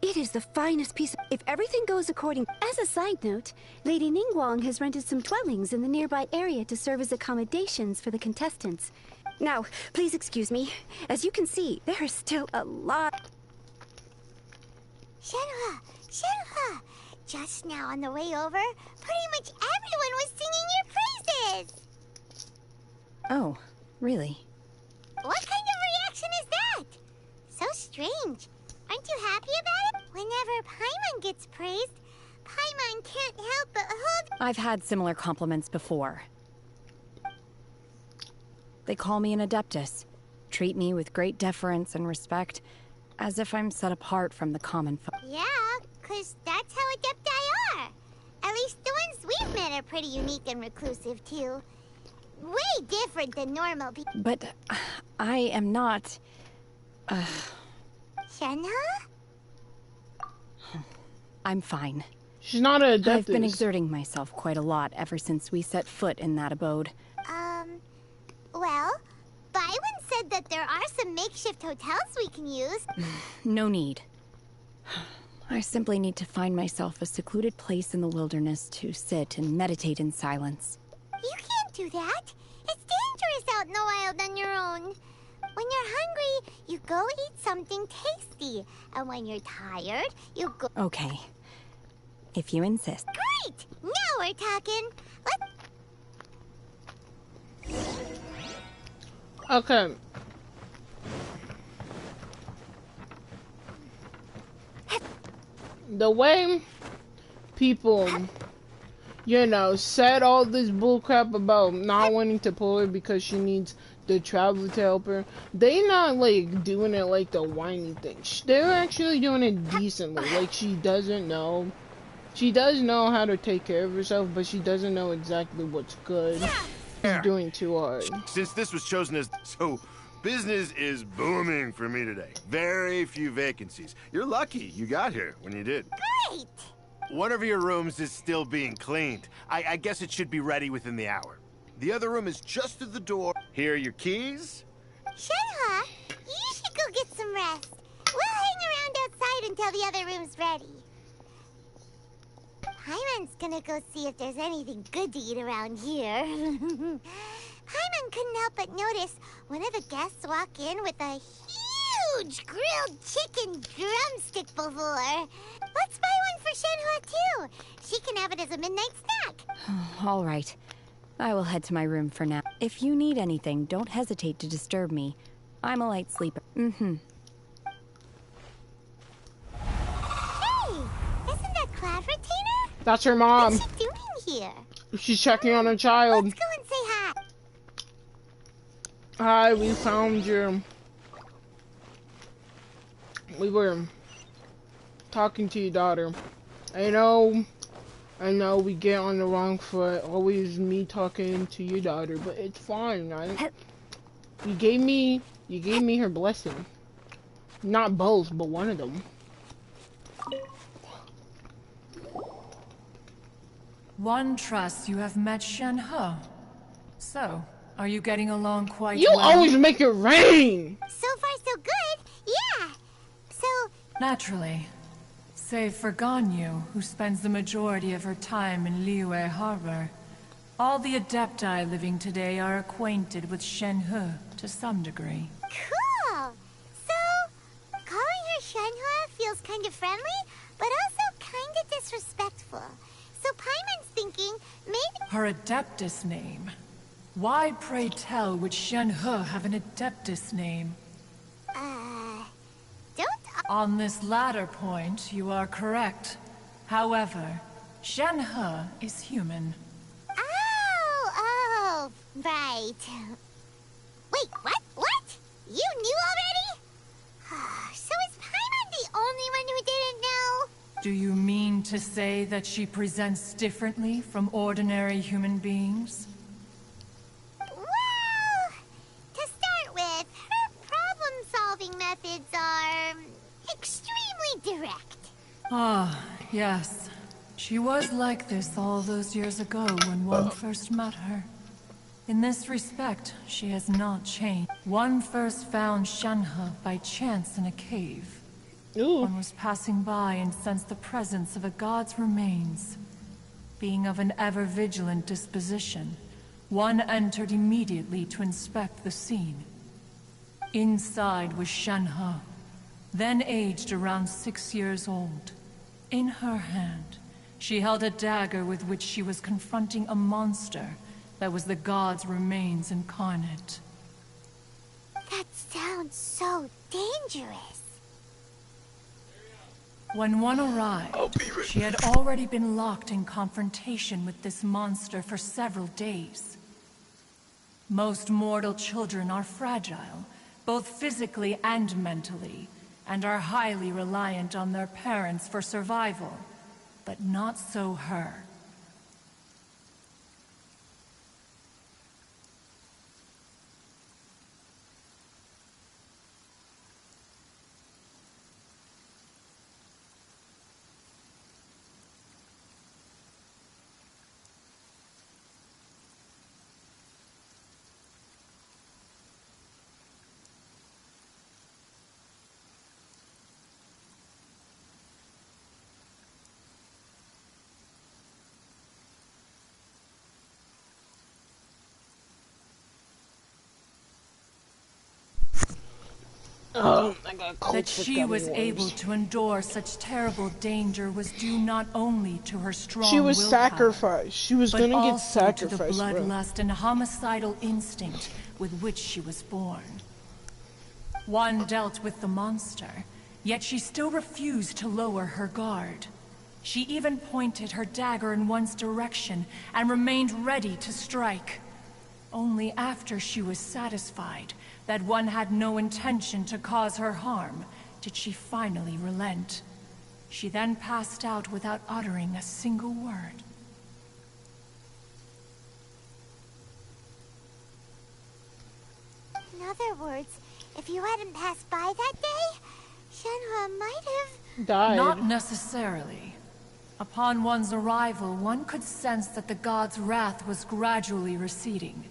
[SPEAKER 14] it is the finest piece. If everything goes according... As a side note, Lady Ningguang has rented some dwellings in the nearby area to serve as accommodations for the contestants. Now, please excuse me. As you can see, there is still a lot...
[SPEAKER 6] Shenhe, just now on the way over, pretty much everyone was singing your praises.
[SPEAKER 7] Oh, really?
[SPEAKER 6] What kind of reaction is that? So strange. Aren't you happy about it? Whenever Paimon gets praised, Paimon can't help but hold...
[SPEAKER 7] I've had similar compliments before. They call me an Adeptus, treat me with great deference and respect, as if I'm set apart from the common folk.
[SPEAKER 6] Yeah, 'cause that's how Adepti are. At least the ones we've met are pretty unique and reclusive, too. Way different than normal people.
[SPEAKER 7] But I am not...
[SPEAKER 6] Shenhe?
[SPEAKER 7] I'm fine.
[SPEAKER 1] She's not an Adeptus.
[SPEAKER 7] I've been exerting myself quite a lot ever since we set foot in that abode.
[SPEAKER 6] Well, Baiwen said that there are some makeshift hotels we can use.
[SPEAKER 7] No need. I simply need to find myself a secluded place in the wilderness to sit and meditate in silence.
[SPEAKER 6] You can't do that. It's dangerous out in the wild on your own. When you're hungry, you go eat something tasty. And when you're tired, you go...
[SPEAKER 7] Okay. If you insist.
[SPEAKER 6] Great! Now we're talking.
[SPEAKER 1] Okay. The way people, you know, said all this bullcrap about not wanting to pull her because she needs the traveler to help her, they not like doing it like the whiny thing. They're actually doing it decently. Like, she doesn't know. She does know how to take care of herself, but she doesn't know exactly what's good. She's doing too hard.
[SPEAKER 9] Since this was chosen as so, business is booming for me today. Very few vacancies. You're lucky you got here when you did.
[SPEAKER 6] Great!
[SPEAKER 9] One of your rooms is still being cleaned. I guess it should be ready within the hour. The other room is just at the door. Here are your keys.
[SPEAKER 6] Shenhe, you should go get some rest. We'll hang around outside until the other room's ready. Paimon's gonna go see if there's anything good to eat around here. Paimon couldn't help but notice one of the guests walk in with a huge grilled chicken drumstick before. Let's buy one for Shenhe too. She can have it as a midnight snack.
[SPEAKER 7] All right. I will head to my room for now. If you need anything, don't hesitate to disturb me. I'm a light sleeper.
[SPEAKER 6] Hey, isn't that Cloud Retainer?
[SPEAKER 1] That's her mom.
[SPEAKER 6] What's she doing here?
[SPEAKER 1] She's checking on her child.
[SPEAKER 6] Let's go and say hi.
[SPEAKER 1] Hi, we found you. We were talking to your daughter. I know we get on the wrong foot. Always me talking to your daughter, but it's fine. You gave me her blessing. Not both, but one of them.
[SPEAKER 15] One trusts you have met Shenhe. So, are you getting along quite
[SPEAKER 1] You
[SPEAKER 15] well?
[SPEAKER 1] always make it rain!
[SPEAKER 6] So far, so good. Yeah. So...
[SPEAKER 15] Naturally. Save for Ganyu, who spends the majority of her time in Liyue Harbor. All the Adepti living today are acquainted with Shenhe to some degree.
[SPEAKER 6] Cool. So, calling her Shenhe feels kind of friendly, but also kind of disrespectful. So Paimon's thinking maybe...
[SPEAKER 15] Her Adeptus name. Why, pray tell, would Shenhe have an Adeptus name? On this latter point, you are correct. However, Shenhe is human.
[SPEAKER 6] Oh, right. Wait, what? You knew already? So is Paimon the only one who didn't know?
[SPEAKER 15] Do you mean to say that she presents differently from ordinary human beings?
[SPEAKER 6] Well, to start with, her problem-solving methods are extremely direct.
[SPEAKER 15] Ah, yes. She was like this all those years ago when one first met her. In this respect, she has not changed. One first found Shenhe by chance in a cave. One was passing by and sensed the presence of a god's remains. Being of an ever-vigilant disposition, one entered immediately to inspect the scene. Inside was Shenhe, then aged around 6 years old. In her hand, she held a dagger with which she was confronting a monster that was the god's remains incarnate.
[SPEAKER 6] That sounds so dangerous.
[SPEAKER 15] When one arrived, she had already been locked in confrontation with this monster for several days. Most mortal children are fragile, both physically and mentally, and are highly reliant on their parents for survival. But not so her.
[SPEAKER 1] I got cold
[SPEAKER 15] That she was able to endure such terrible danger was due not only to her strong
[SPEAKER 1] She was
[SPEAKER 15] willpower,
[SPEAKER 1] sacrificed. She was gonna get sacrificed,
[SPEAKER 15] to the bloodlust and homicidal instinct with which she was born. One dealt with the monster, yet she still refused to lower her guard. She even pointed her dagger in one's direction and remained ready to strike. Only after she was satisfied that one had no intention to cause her harm did she finally relent. She then passed out without uttering a single word.
[SPEAKER 6] In other words, if you hadn't passed by that day, Shenhua might have
[SPEAKER 1] died.
[SPEAKER 15] Not necessarily. Upon one's arrival, one could sense that the god's wrath was gradually receding.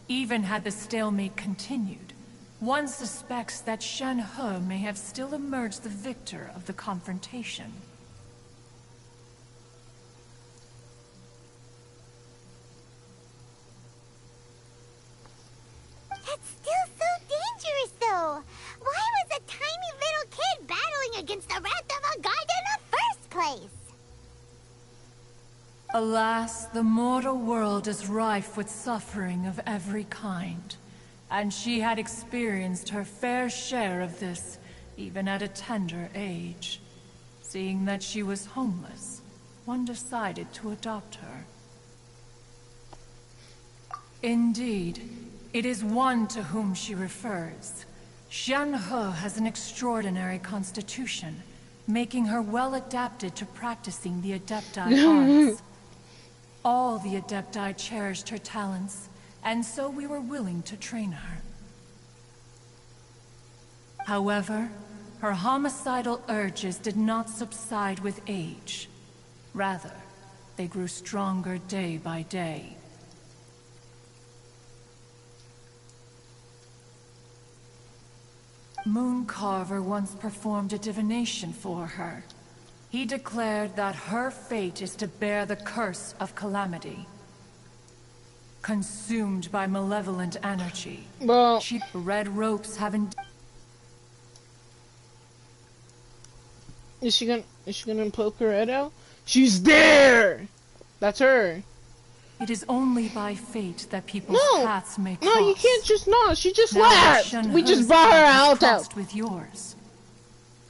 [SPEAKER 15] Even had the stalemate continued, one suspects that Shenhe may have still emerged the victor of the confrontation.
[SPEAKER 6] That's still so dangerous, though. Why was a tiny little kid battling against the wrath of a god in the first place?
[SPEAKER 15] Alas, the mortal world is rife with suffering of every kind, and she had experienced her fair share of this, even at a tender age. Seeing that she was homeless, one decided to adopt her. Indeed, it is one to whom she refers. Shenhe has an extraordinary constitution, making her well adapted to practicing the Adepti arts. All the Adepti cherished her talents, and so we were willing to train her. However, her homicidal urges did not subside with age. Rather, they grew stronger day by day. Mooncarver once performed a divination for her. He declared that her fate is to bear the curse of calamity. Consumed by malevolent energy.
[SPEAKER 1] Well,
[SPEAKER 15] red ropes haven't.
[SPEAKER 1] Is she gonna poke her head out? She's there! That's her.
[SPEAKER 15] It is only by fate that people's paths may cross.
[SPEAKER 1] No, you can't just not. She just left. We just bought her out.
[SPEAKER 15] With yours.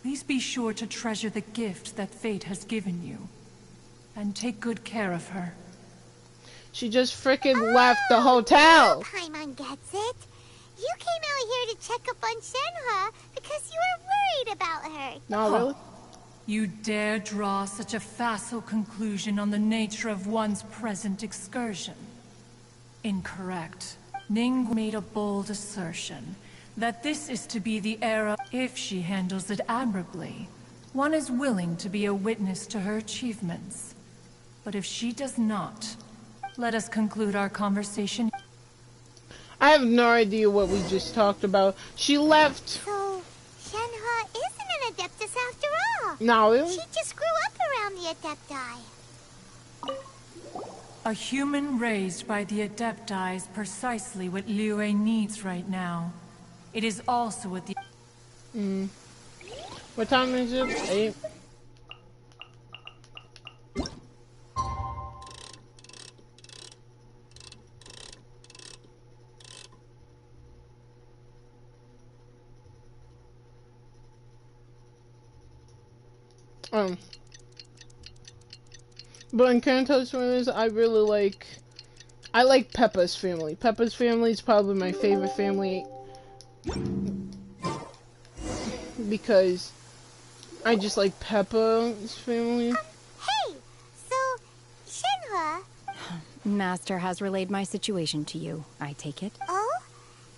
[SPEAKER 15] Please be sure to treasure the gift that fate has given you, and take good care of her.
[SPEAKER 1] She just frickin' left the hotel.
[SPEAKER 6] Paimon gets it. You came out here to check up on Shenhua because you were worried about her.
[SPEAKER 1] No, really?
[SPEAKER 15] You dare draw such a facile conclusion on the nature of one's present excursion? Incorrect. Ning made a bold assertion that this is to be the era. If she handles it admirably, one is willing to be a witness to her achievements. But if she does not, let us conclude our conversation.
[SPEAKER 1] I have no idea what we just talked about. She left.
[SPEAKER 6] So, Shenhua isn't an Adeptus after all.
[SPEAKER 1] No, really?
[SPEAKER 6] She just grew up around the Adepti.
[SPEAKER 15] A human raised by the Adepti is precisely what Liyue needs right now. It is also what the...
[SPEAKER 1] What time is it? 8? But in Kanto's families, I like Peppa's family. Peppa's family is probably my favorite family because I just like Peppa's family.
[SPEAKER 6] Hey, so Shenhua.
[SPEAKER 7] Master has relayed my situation to you. I take it.
[SPEAKER 6] Oh,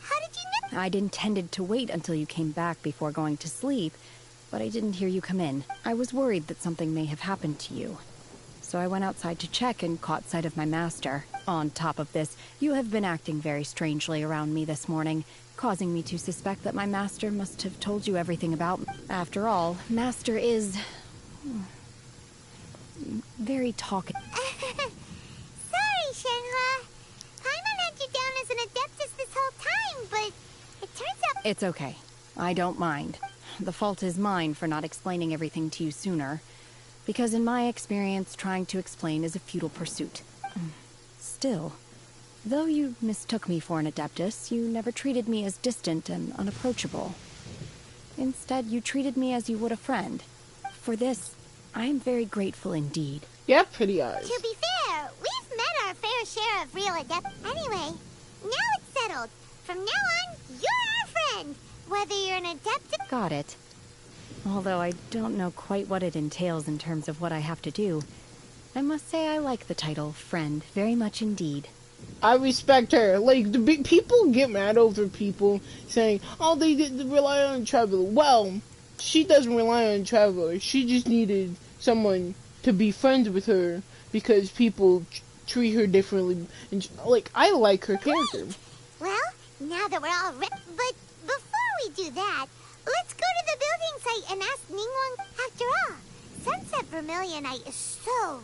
[SPEAKER 6] how did you know?
[SPEAKER 7] I'd intended to wait until you came back before going to sleep, but I didn't hear you come in. I was worried that something may have happened to you. So I went outside to check and caught sight of my master. On top of this, you have been acting very strangely around me this morning, causing me to suspect that my master must have told you everything about me. After all, master is... very talkative.
[SPEAKER 6] Sorry, Shenhua. Paimon had you down as an Adeptus this whole time, but it turns out...
[SPEAKER 7] It's okay. I don't mind. The fault is mine for not explaining everything to you sooner. Because in my experience, trying to explain is a futile pursuit. Still, though you mistook me for an Adeptus, you never treated me as distant and unapproachable. Instead, you treated me as you would a friend. For this, I am very grateful indeed.
[SPEAKER 1] Yeah, pretty eyes.
[SPEAKER 6] To be fair, we've met our fair share of real Adeptus. Anyway, now it's settled. From now on, you're our friend. Whether you're an Adeptus...
[SPEAKER 7] Got it. Although I don't know quite what it entails in terms of what I have to do, I must say I like the title, friend, very much indeed.
[SPEAKER 1] I respect her. Like, people get mad over people saying, oh, they didn't rely on Traveler. Well, she doesn't rely on Traveler. She just needed someone to be friends with her because people treat her differently. And, like, I like her character.
[SPEAKER 6] Well, now that we're all but before we do that, let's go to the building site and ask Ningguang. After all, Sunset Vermilionite is so...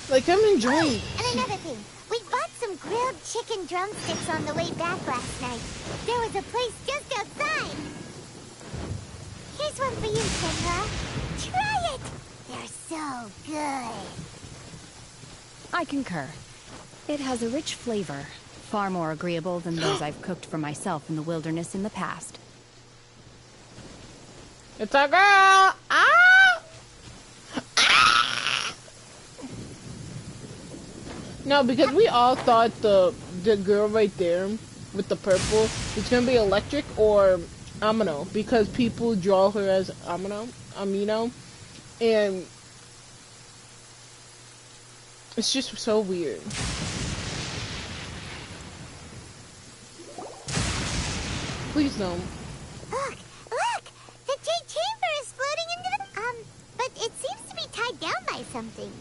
[SPEAKER 1] Like, I'm enjoying...
[SPEAKER 6] And another thing, we bought some grilled chicken drumsticks on the way back last night. There was a place just outside. Here's one for you, Shinra. Try it! They're so good.
[SPEAKER 7] I concur. It has a rich flavor, far more agreeable than those I've cooked for myself in the wilderness in the past.
[SPEAKER 1] It's a girl! Ah! Ah! No, because we all thought the girl right there with the purple was gonna be Electric or Amino, because people draw her as Amino, and it's just so weird. Please don't.
[SPEAKER 6] Look! The Jade Chamber is floating into the... but it seems to be tied down by something.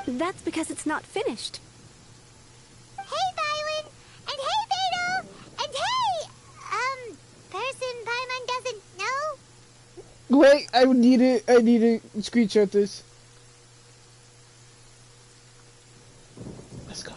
[SPEAKER 14] That's because it's not finished.
[SPEAKER 6] Hey, Bylin! And hey, Beto! And hey! Person Paimon doesn't know?
[SPEAKER 1] Wait, I need to screenshot this. Let's go.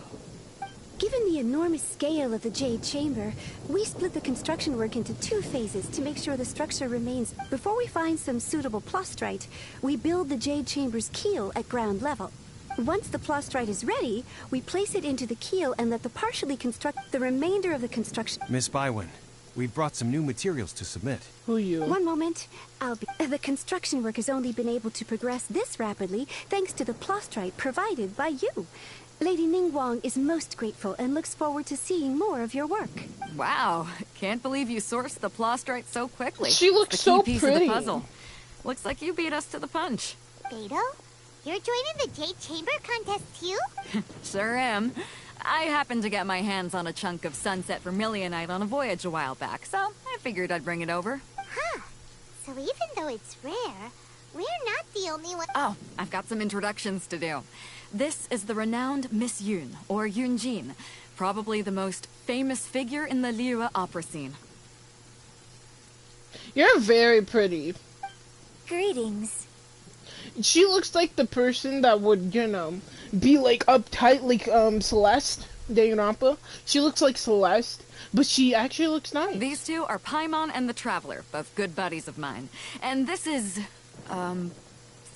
[SPEAKER 14] Given the enormous scale of the Jade Chamber, we split the construction work into 2 phases to make sure the structure remains. Before we find some suitable plastrite, we build the Jade Chamber's keel at ground level. Once the plastrite is ready, we place it into the keel and let the partially construct the remainder of the construction.
[SPEAKER 5] Miss Bywin, we've brought some new materials to submit.
[SPEAKER 1] Who are you?
[SPEAKER 14] One moment. The construction work has only been able to progress this rapidly thanks to the plastrite provided by you. Lady Ningguang is most grateful and looks forward to seeing more of your work.
[SPEAKER 4] Wow, can't believe you sourced the plastrite so quickly.
[SPEAKER 1] She looks so
[SPEAKER 4] piece
[SPEAKER 1] pretty.
[SPEAKER 4] Of the puzzle. Looks like you beat us to the punch.
[SPEAKER 6] Beto? You're joining the Jade Chamber contest too?
[SPEAKER 4] Sure am. I happened to get my hands on a chunk of Sunset Vermilionite on a voyage a while back, so I figured I'd bring it over.
[SPEAKER 6] Huh. So even though it's rare, we're not the only one...
[SPEAKER 4] Oh, I've got some introductions to do. This is the renowned Miss Yun, or Yunjin, probably the most famous figure in the Liyue opera scene.
[SPEAKER 1] You're very pretty.
[SPEAKER 6] Greetings.
[SPEAKER 1] She looks like the person that would, you know, be like uptight like Celeste Danganronpa. She looks like Celeste, but she actually looks nice.
[SPEAKER 4] These two are Paimon and the Traveler, both good buddies of mine. And this is...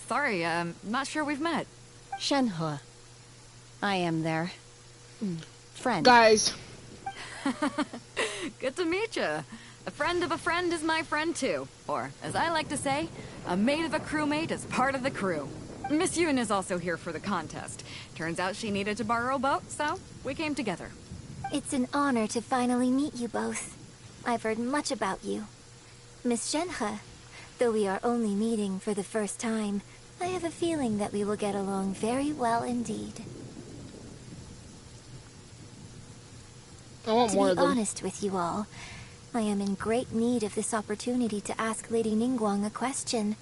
[SPEAKER 4] sorry, not sure we've met.
[SPEAKER 7] Shenhe. I am their... friend.
[SPEAKER 1] Guys.
[SPEAKER 4] Good to meet you. A friend of a friend is my friend too. Or, as I like to say, a mate of a crewmate is part of the crew. Miss Yun is also here for the contest. Turns out she needed to borrow a boat, so we came together.
[SPEAKER 6] It's an honor to finally meet you both. I've heard much about you. Miss Shenhe, though we are only meeting for the first time, I have a feeling that we will get along very well indeed.
[SPEAKER 1] I want more of them.
[SPEAKER 6] To be honest with you all, I am in great need of this opportunity to ask Lady Ningguang a question.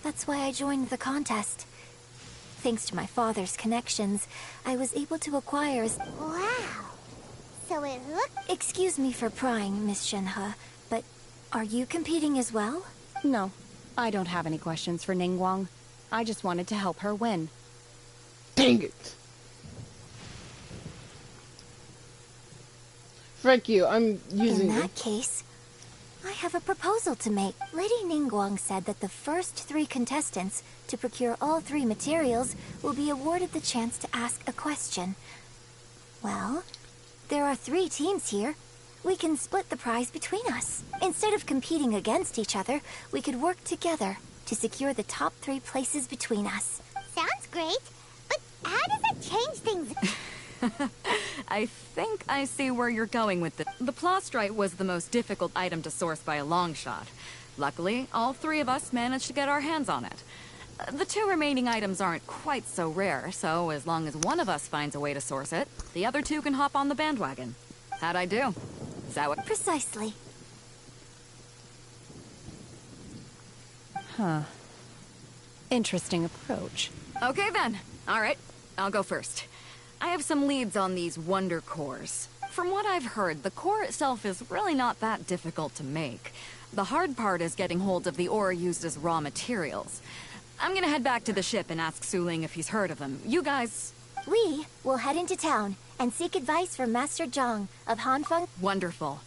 [SPEAKER 6] That's why I joined the contest. Thanks to my father's connections, I was able to acquire a... Wow! So it looked... Excuse me for prying, Miss Shenhe, but are you competing as well?
[SPEAKER 7] No, I don't have any questions for Ningguang. I just wanted to help her win.
[SPEAKER 1] Dang it! Thank you, I'm using
[SPEAKER 6] In that case,
[SPEAKER 16] I have a proposal to make. Lady Ningguang said that the first 3 contestants to procure all 3 materials will be awarded the chance to ask a question. Well, there are 3 teams here. We can split the prize between us. Instead of competing against each other, we could work together to secure the top 3 places between us.
[SPEAKER 6] Sounds great, but how does that change things?
[SPEAKER 17] I think I see where you're going with this. The plastrite was the most difficult item to source by a long shot. Luckily, all 3 of us managed to get our hands on it. The 2 remaining items aren't quite so rare, so as long as one of us finds a way to source it, the other 2 can hop on the bandwagon. How'd I do? Is that what?
[SPEAKER 16] Precisely.
[SPEAKER 7] Huh. Interesting approach.
[SPEAKER 17] Okay then. All right, I'll go first. I have some leads on these wonder cores. From what I've heard, the core itself is really not that difficult to make. The hard part is getting hold of the ore used as raw materials. I'm gonna head back to the ship and ask Suling if he's heard of them. You guys...
[SPEAKER 16] We will head into town and seek advice from Master Zhang of Hanfeng.
[SPEAKER 17] Wonderful.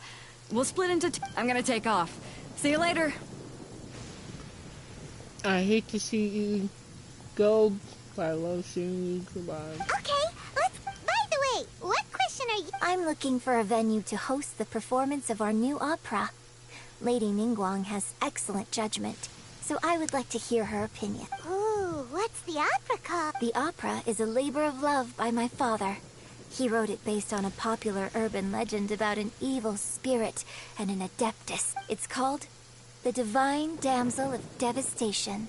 [SPEAKER 17] We'll split into I'm gonna take off. See you later.
[SPEAKER 1] I hate to see you go, but I love seeing you goodbye.
[SPEAKER 6] Okay, let's... By the way, what question are you...
[SPEAKER 16] I'm looking for a venue to host the performance of our new opera. Lady Ningguang has excellent judgment, so I would like to hear her opinion.
[SPEAKER 6] Ooh, what's the opera called?
[SPEAKER 16] The opera is a labor of love by my father. He wrote it based on a popular urban legend about an evil spirit and an adeptus. It's called The Divine Damsel of Devastation.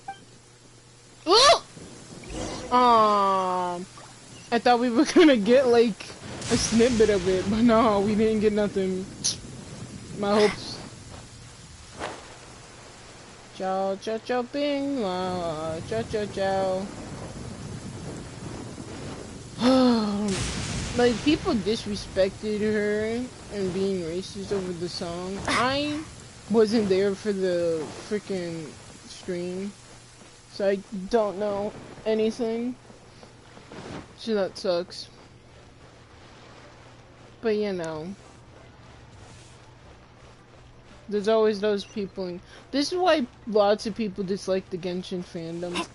[SPEAKER 1] I thought we were gonna get like a snippet of it, but no, we didn't get nothing. My hopes. Ciao, ciao, ciao, bing, la, ciao, ciao, ciao. Like, people disrespected her and being racist over the song. I wasn't there for the freaking stream, so I don't know anything. So that sucks. But you know, there's always those people. This is why lots of people dislike the Genshin fandom.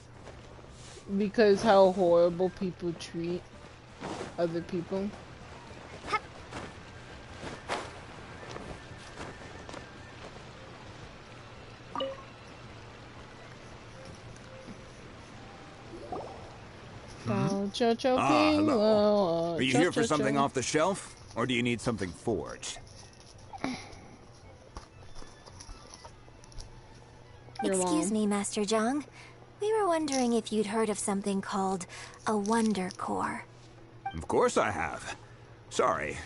[SPEAKER 1] Because how horrible people treat other people.
[SPEAKER 18] Hello. Are you here for something off the shelf, or do you need something forged?
[SPEAKER 16] Excuse me, Master Zhang. We were wondering if you'd heard of something called a Wonder Core.
[SPEAKER 18] Of course I have. Sorry,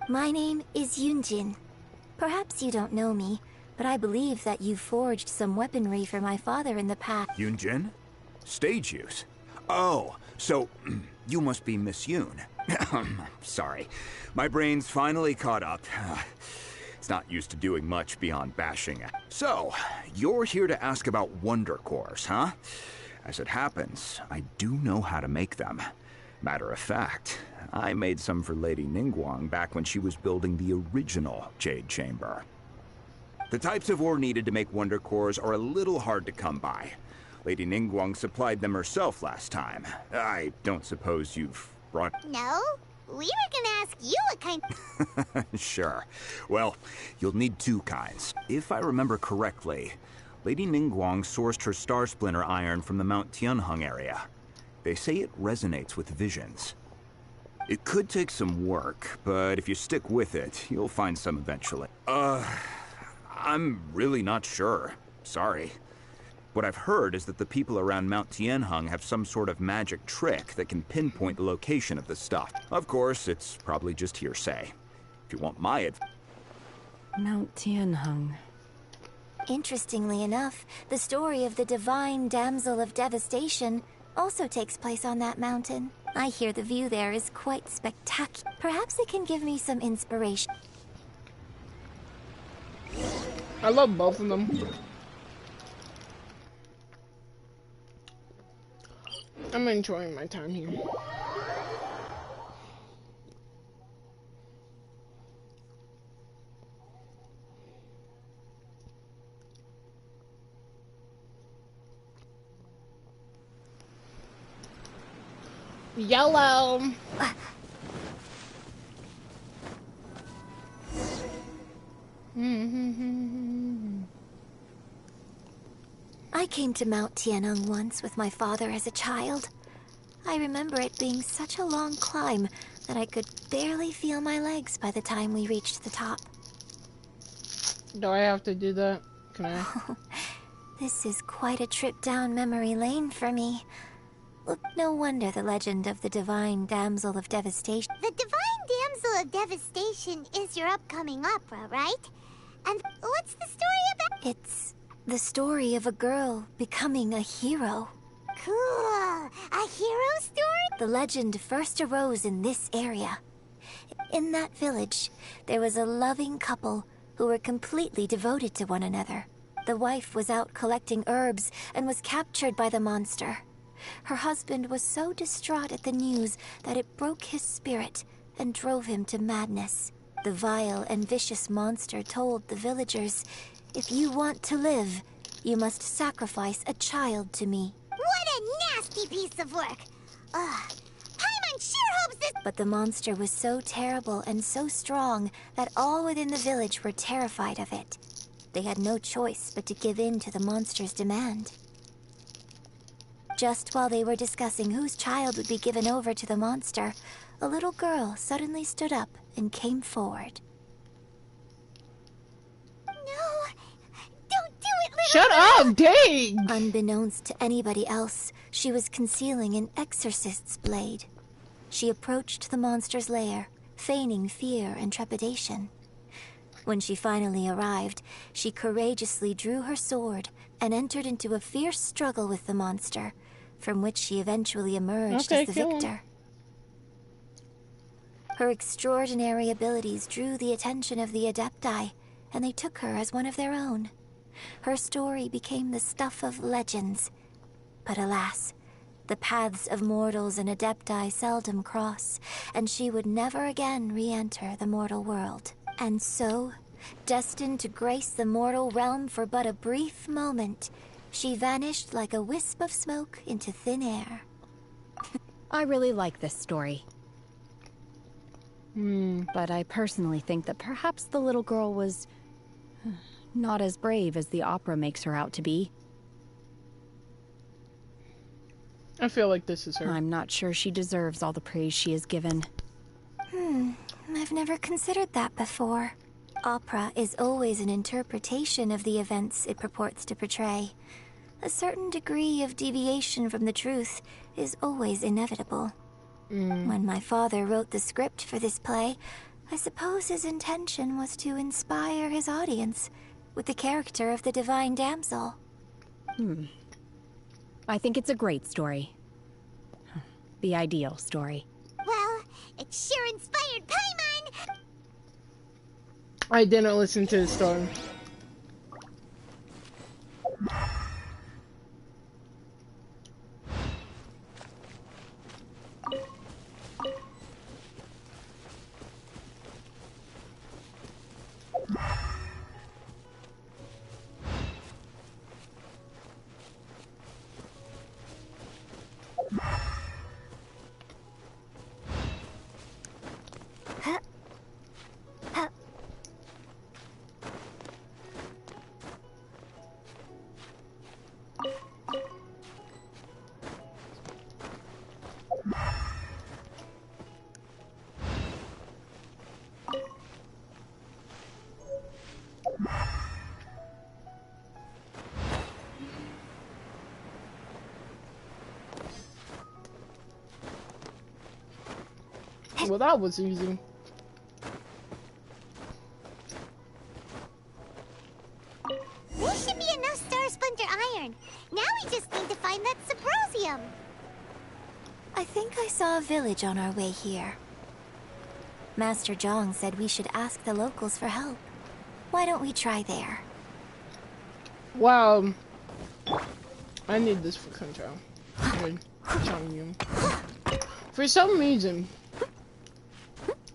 [SPEAKER 16] My name is Yunjin. Perhaps you don't know me, but I believe that you forged some weaponry for my father in the past.
[SPEAKER 18] Yunjin? Stage use? Oh, so you must be Miss Yoon. Sorry, my brain's finally caught up. It's not used to doing much beyond bashing. So, you're here to ask about Wonder Cores, huh? As it happens, I do know how to make them. Matter of fact, I made some for Lady Ningguang back when she was building the original Jade Chamber. The types of ore needed to make Wonder Cores are a little hard to come by. Lady Ningguang supplied them herself last time. I don't suppose you've brought...
[SPEAKER 6] No, we were gonna ask you what kind...
[SPEAKER 18] Sure. Well, you'll need 2 kinds. If I remember correctly, Lady Ningguang sourced her Star Splinter iron from the Mount Tianheng area. They say it resonates with visions. It could take some work, but if you stick with it, you'll find some eventually. I'm really not sure. Sorry. What I've heard is that the people around Mount Tianheng have some sort of magic trick that can pinpoint the location of the stuff. Of course, it's probably just hearsay. If you want my advice...
[SPEAKER 7] Mount Tianheng.
[SPEAKER 16] Interestingly enough, the story of the Divine Damsel of Devastation also takes place on that mountain. I hear the view there is quite spectacular. Perhaps it can give me some inspiration.
[SPEAKER 1] I love both of them. I'm enjoying my time here. Yellow.
[SPEAKER 16] I came to Mount Tianeng once with my father as a child. I remember it being such a long climb that I could barely feel my legs by the time we reached the top.
[SPEAKER 1] Do I have to do that? Can I?
[SPEAKER 16] This is quite a trip down memory lane for me. Look, no wonder the legend of the Divine Damsel of Devastation.
[SPEAKER 6] The Divine Damsel of Devastation is your upcoming opera, right? And what's the story about?
[SPEAKER 16] It's the story of a girl becoming a hero.
[SPEAKER 6] Cool. A hero story?
[SPEAKER 16] The legend first arose in this area. In that village, there was a loving couple who were completely devoted to one another. The wife was out collecting herbs and was captured by the monster. Her husband was so distraught at the news that it broke his spirit and drove him to madness. The vile and vicious monster told the villagers, "If you want to live, you must sacrifice a child to me."
[SPEAKER 6] What a nasty piece of work! Paimon sure hopes this—
[SPEAKER 16] But the monster was so terrible and so strong that all within the village were terrified of it. They had no choice but to give in to the monster's demand. Just while they were discussing whose child would be given over to the monster, a little girl suddenly stood up and came forward.
[SPEAKER 6] No! Don't do it, little
[SPEAKER 1] Shut
[SPEAKER 6] girl!
[SPEAKER 1] up, dang!
[SPEAKER 16] Unbeknownst to anybody else, she was concealing an exorcist's blade. She approached the monster's lair, feigning fear and trepidation. When she finally arrived, she courageously drew her sword and entered into a fierce struggle with the monster, from which she eventually emerged as the victor. Her extraordinary abilities drew the attention of the Adepti, and they took her as one of their own. Her story became the stuff of legends. But alas, the paths of mortals and Adepti seldom cross, and she would never again re-enter the mortal world. And so, destined to grace the mortal realm for but a brief moment, she vanished like a wisp of smoke into thin air.
[SPEAKER 7] I really like this story. But I personally think that perhaps the little girl was not as brave as the opera makes her out to be.
[SPEAKER 1] I feel like this is her.
[SPEAKER 7] I'm not sure she deserves all the praise she is given.
[SPEAKER 16] I've never considered that before. Opera is always an interpretation of the events it purports to portray. A certain degree of deviation from the truth is always inevitable. When my father wrote the script for this play, I suppose his intention was to inspire his audience with the character of the Divine Damsel.
[SPEAKER 7] I think it's a great story. The ideal story.
[SPEAKER 6] Well, it sure inspired Paimon!
[SPEAKER 1] I didn't listen to the story. Well, that was easy.
[SPEAKER 6] There should be enough star splinter iron. Now we just need to find that Subrosium.
[SPEAKER 16] I think I saw a village on our way here. Master Zhang said we should ask the locals for help. Why don't we try there?
[SPEAKER 1] Wow. I need this for control. Good. For some reason,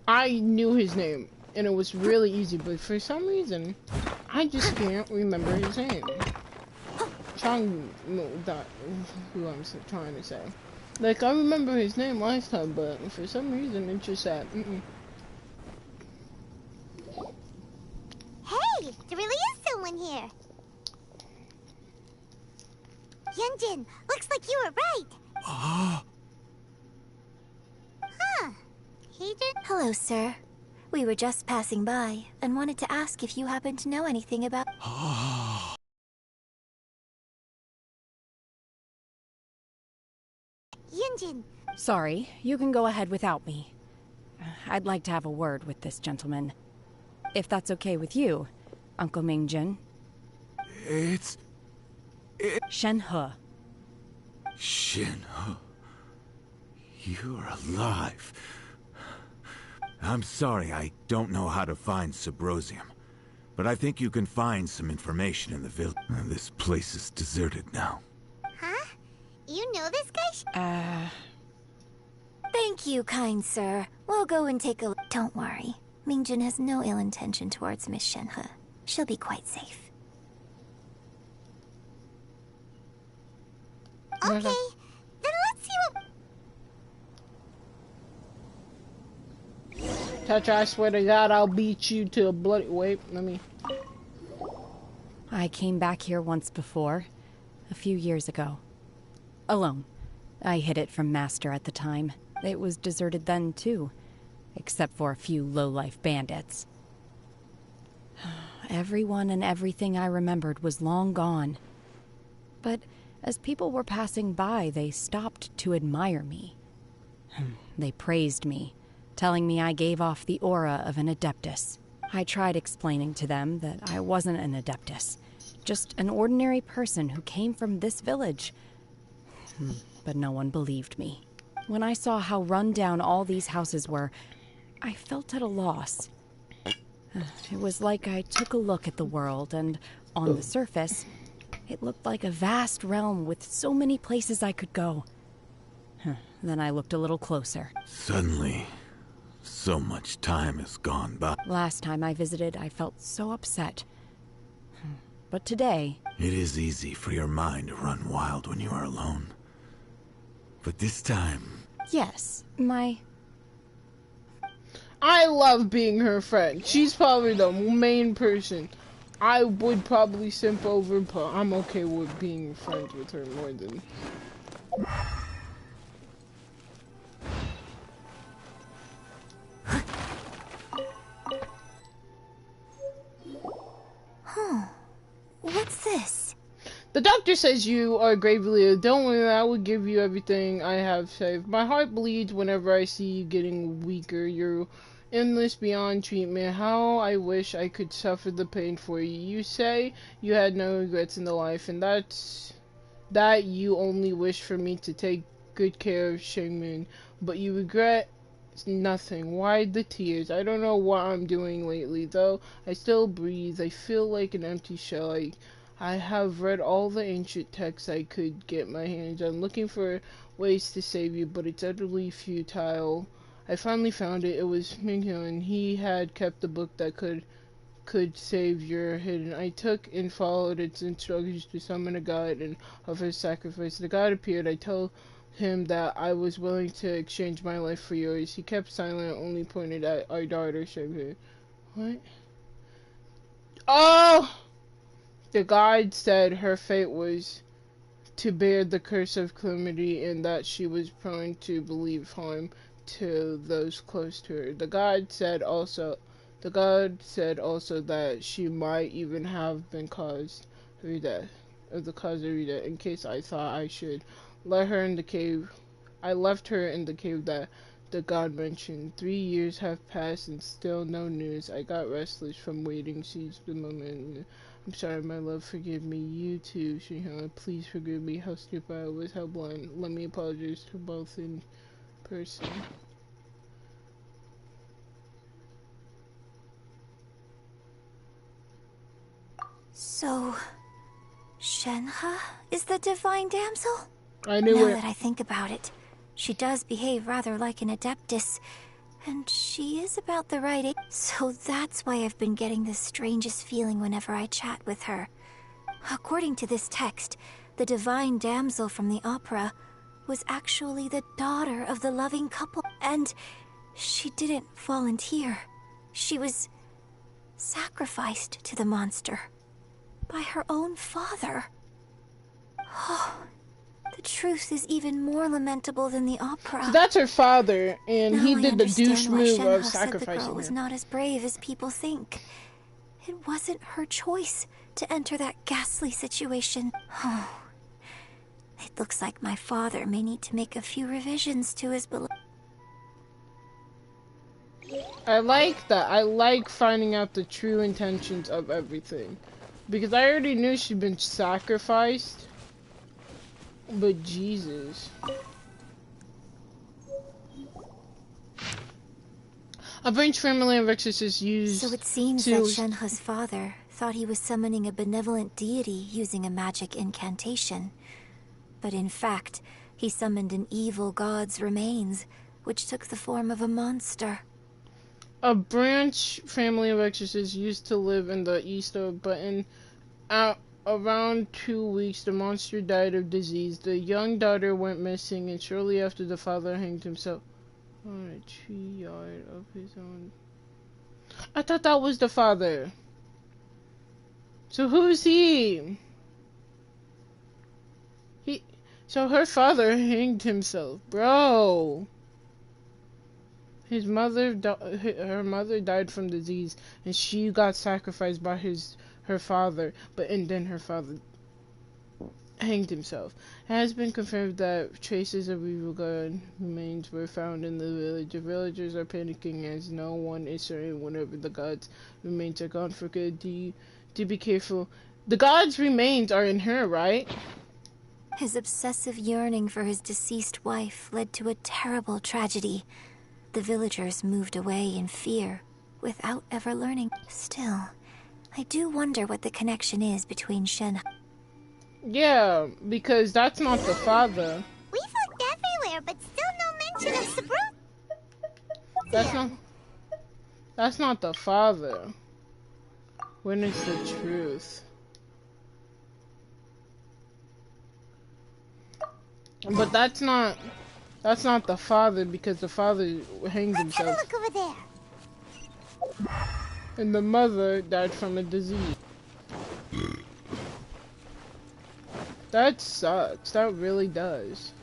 [SPEAKER 1] I knew his name, and it was really easy, but for some reason, I just can't remember his name. Chang, no, that, who I'm trying to say. Like, I remember his name last time, but for some reason it's just that.
[SPEAKER 6] Hey, there really is someone here. Yunjin, looks like you were right. Huh. He did.
[SPEAKER 16] Hello, sir. We were just passing by and wanted to ask if you happen to know anything about...
[SPEAKER 6] Yunjin.
[SPEAKER 7] Sorry, you can go ahead without me. I'd like to have a word with this gentleman. If that's okay with you, Uncle Mingjin. Shen-He.
[SPEAKER 19] Shen-He. You're alive. I'm sorry, I don't know how to find Subrosium. But I think you can find some information in the village. This place is deserted now.
[SPEAKER 6] Huh? You know this guy?
[SPEAKER 16] Thank you, kind sir. We'll go and take a look. Don't worry. Mingjin has no ill intention towards Miss Shen-He. She'll be quite safe.
[SPEAKER 6] Okay, then let's see what...
[SPEAKER 1] Touch, I swear to God, I'll beat you to a bloody... Wait, let me...
[SPEAKER 7] I came back here once before, a few years ago. Alone. I hid it from Master at the time. It was deserted then, too. Except for a few low-life bandits. Everyone and everything I remembered was long gone. But as people were passing by, they stopped to admire me. They praised me, telling me I gave off the aura of an Adeptus. I tried explaining to them that I wasn't an Adeptus, just an ordinary person who came from this village. But no one believed me. When I saw how run down all these houses were, I felt at a loss. It was like I took a look at the world, and on the surface, it looked like a vast realm with so many places I could go. Then I looked a little closer.
[SPEAKER 19] Suddenly, so much time has gone by.
[SPEAKER 7] Last time I visited, I felt so upset. But today...
[SPEAKER 19] It is easy for your mind to run wild when you are alone. But this time...
[SPEAKER 7] Yes,
[SPEAKER 1] I love being her friend. She's probably the main person I would probably simp over, but I'm okay with being friends with her more than...
[SPEAKER 16] What's this?
[SPEAKER 1] The doctor says you are gravely ill. Don't worry, I will give you everything I have saved. My heart bleeds whenever I see you getting weaker. You're endless beyond treatment. How I wish I could suffer the pain for you. You say you had no regrets in the life, and that you only wish for me to take good care of Shangmin, but you regret nothing. Why the tears? I don't know what I'm doing lately, though. I still breathe. I feel like an empty shell. I have read all the ancient texts I could get my hands on, looking for ways to save you, but it's utterly futile. I finally found it. It was Minhyun. He had kept the book that could save your hidden. I took and followed its instructions to summon a god and offer sacrifice. The god appeared. I told him that I was willing to exchange my life for yours. He kept silent, only pointed at our daughter, Shangmin. What? Oh! The god said her fate was to bear the curse of calamity and that she was prone to believe harm to those close to her. The god said also that she might even have been caused her death, in case I thought I should let her in the cave. I left her in the cave that the god mentioned. 3 years have passed and still no news. I got restless from waiting, seized the moment. I'm sorry, my love, forgive me. You too, Shihan. Please forgive me how stupid I was, how blind. Let me apologize to both in person.
[SPEAKER 16] So, Shen-He is the divine damsel?
[SPEAKER 1] I knew
[SPEAKER 16] it.
[SPEAKER 1] Now
[SPEAKER 16] that I think about it, she does behave rather like an Adeptus. And she is about the right age. So that's why I've been getting the strangest feeling whenever I chat with her. According to this text, the divine damsel from the opera was actually the daughter of the loving couple. And she didn't volunteer. She was sacrificed to the monster by her own father. Oh, the truth is even more lamentable than the opera.
[SPEAKER 1] So that's her father, and
[SPEAKER 16] Now
[SPEAKER 1] he
[SPEAKER 16] I
[SPEAKER 1] did the
[SPEAKER 16] understand
[SPEAKER 1] douche
[SPEAKER 16] why
[SPEAKER 1] move
[SPEAKER 16] Shenhe
[SPEAKER 1] of
[SPEAKER 16] said the
[SPEAKER 1] sacrificing
[SPEAKER 16] girl was
[SPEAKER 1] her.
[SPEAKER 16] not as brave as people think. It wasn't her choice to enter that ghastly situation. Oh, it looks like my father may need to make a few revisions to his beliefs.
[SPEAKER 1] I like that. I like finding out the true intentions of everything. Because I already knew she'd been sacrificed. But Jesus. A branch family of exorcists used
[SPEAKER 16] So it seems
[SPEAKER 1] to...
[SPEAKER 16] that Shenhe's father thought he was summoning a benevolent deity using a magic incantation. But in fact, he summoned an evil god's remains, which took the form of a monster.
[SPEAKER 1] A branch family of exorcists used to live in the east of, but in around 2 weeks, the monster died of disease. The young daughter went missing, and shortly after, the father hanged himself on a tree yard of his own. I thought that was the father. So who's he? So her father hanged himself, bro. Her mother died from disease, and she got sacrificed by her father. And then her father hanged himself. It has been confirmed that traces of evil god remains were found in the village. The villagers are panicking as no one is certain whenever the god's remains are gone for good. To be careful. The god's remains are in her, right?
[SPEAKER 16] His obsessive yearning for his deceased wife led to a terrible tragedy. The villagers moved away in fear, without ever learning. Still, I do wonder what the connection is between Shenhe.
[SPEAKER 1] Yeah, because that's not the father.
[SPEAKER 6] We've looked everywhere, but still no mention of Sabro.
[SPEAKER 1] That's not the father. When is the truth? But that's not the father, because the father hanged himself.
[SPEAKER 6] Let's have a look over there.
[SPEAKER 1] And the mother died from a disease. That sucks. That really does.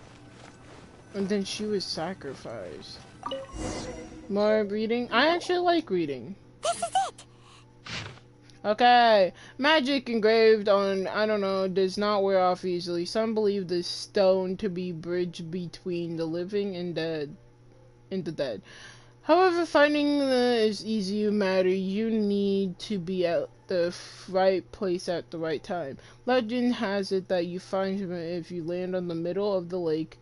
[SPEAKER 1] And then she was sacrificed. More reading? I actually like reading.
[SPEAKER 6] This is it!
[SPEAKER 1] Okay. Magic engraved on, I don't know, does not wear off easily. Some believe the stone to be bridge between the living and the dead. However, finding is easy matter. You need to be at the right place at the right time. Legend has it that you find him if you land on the middle of the lake,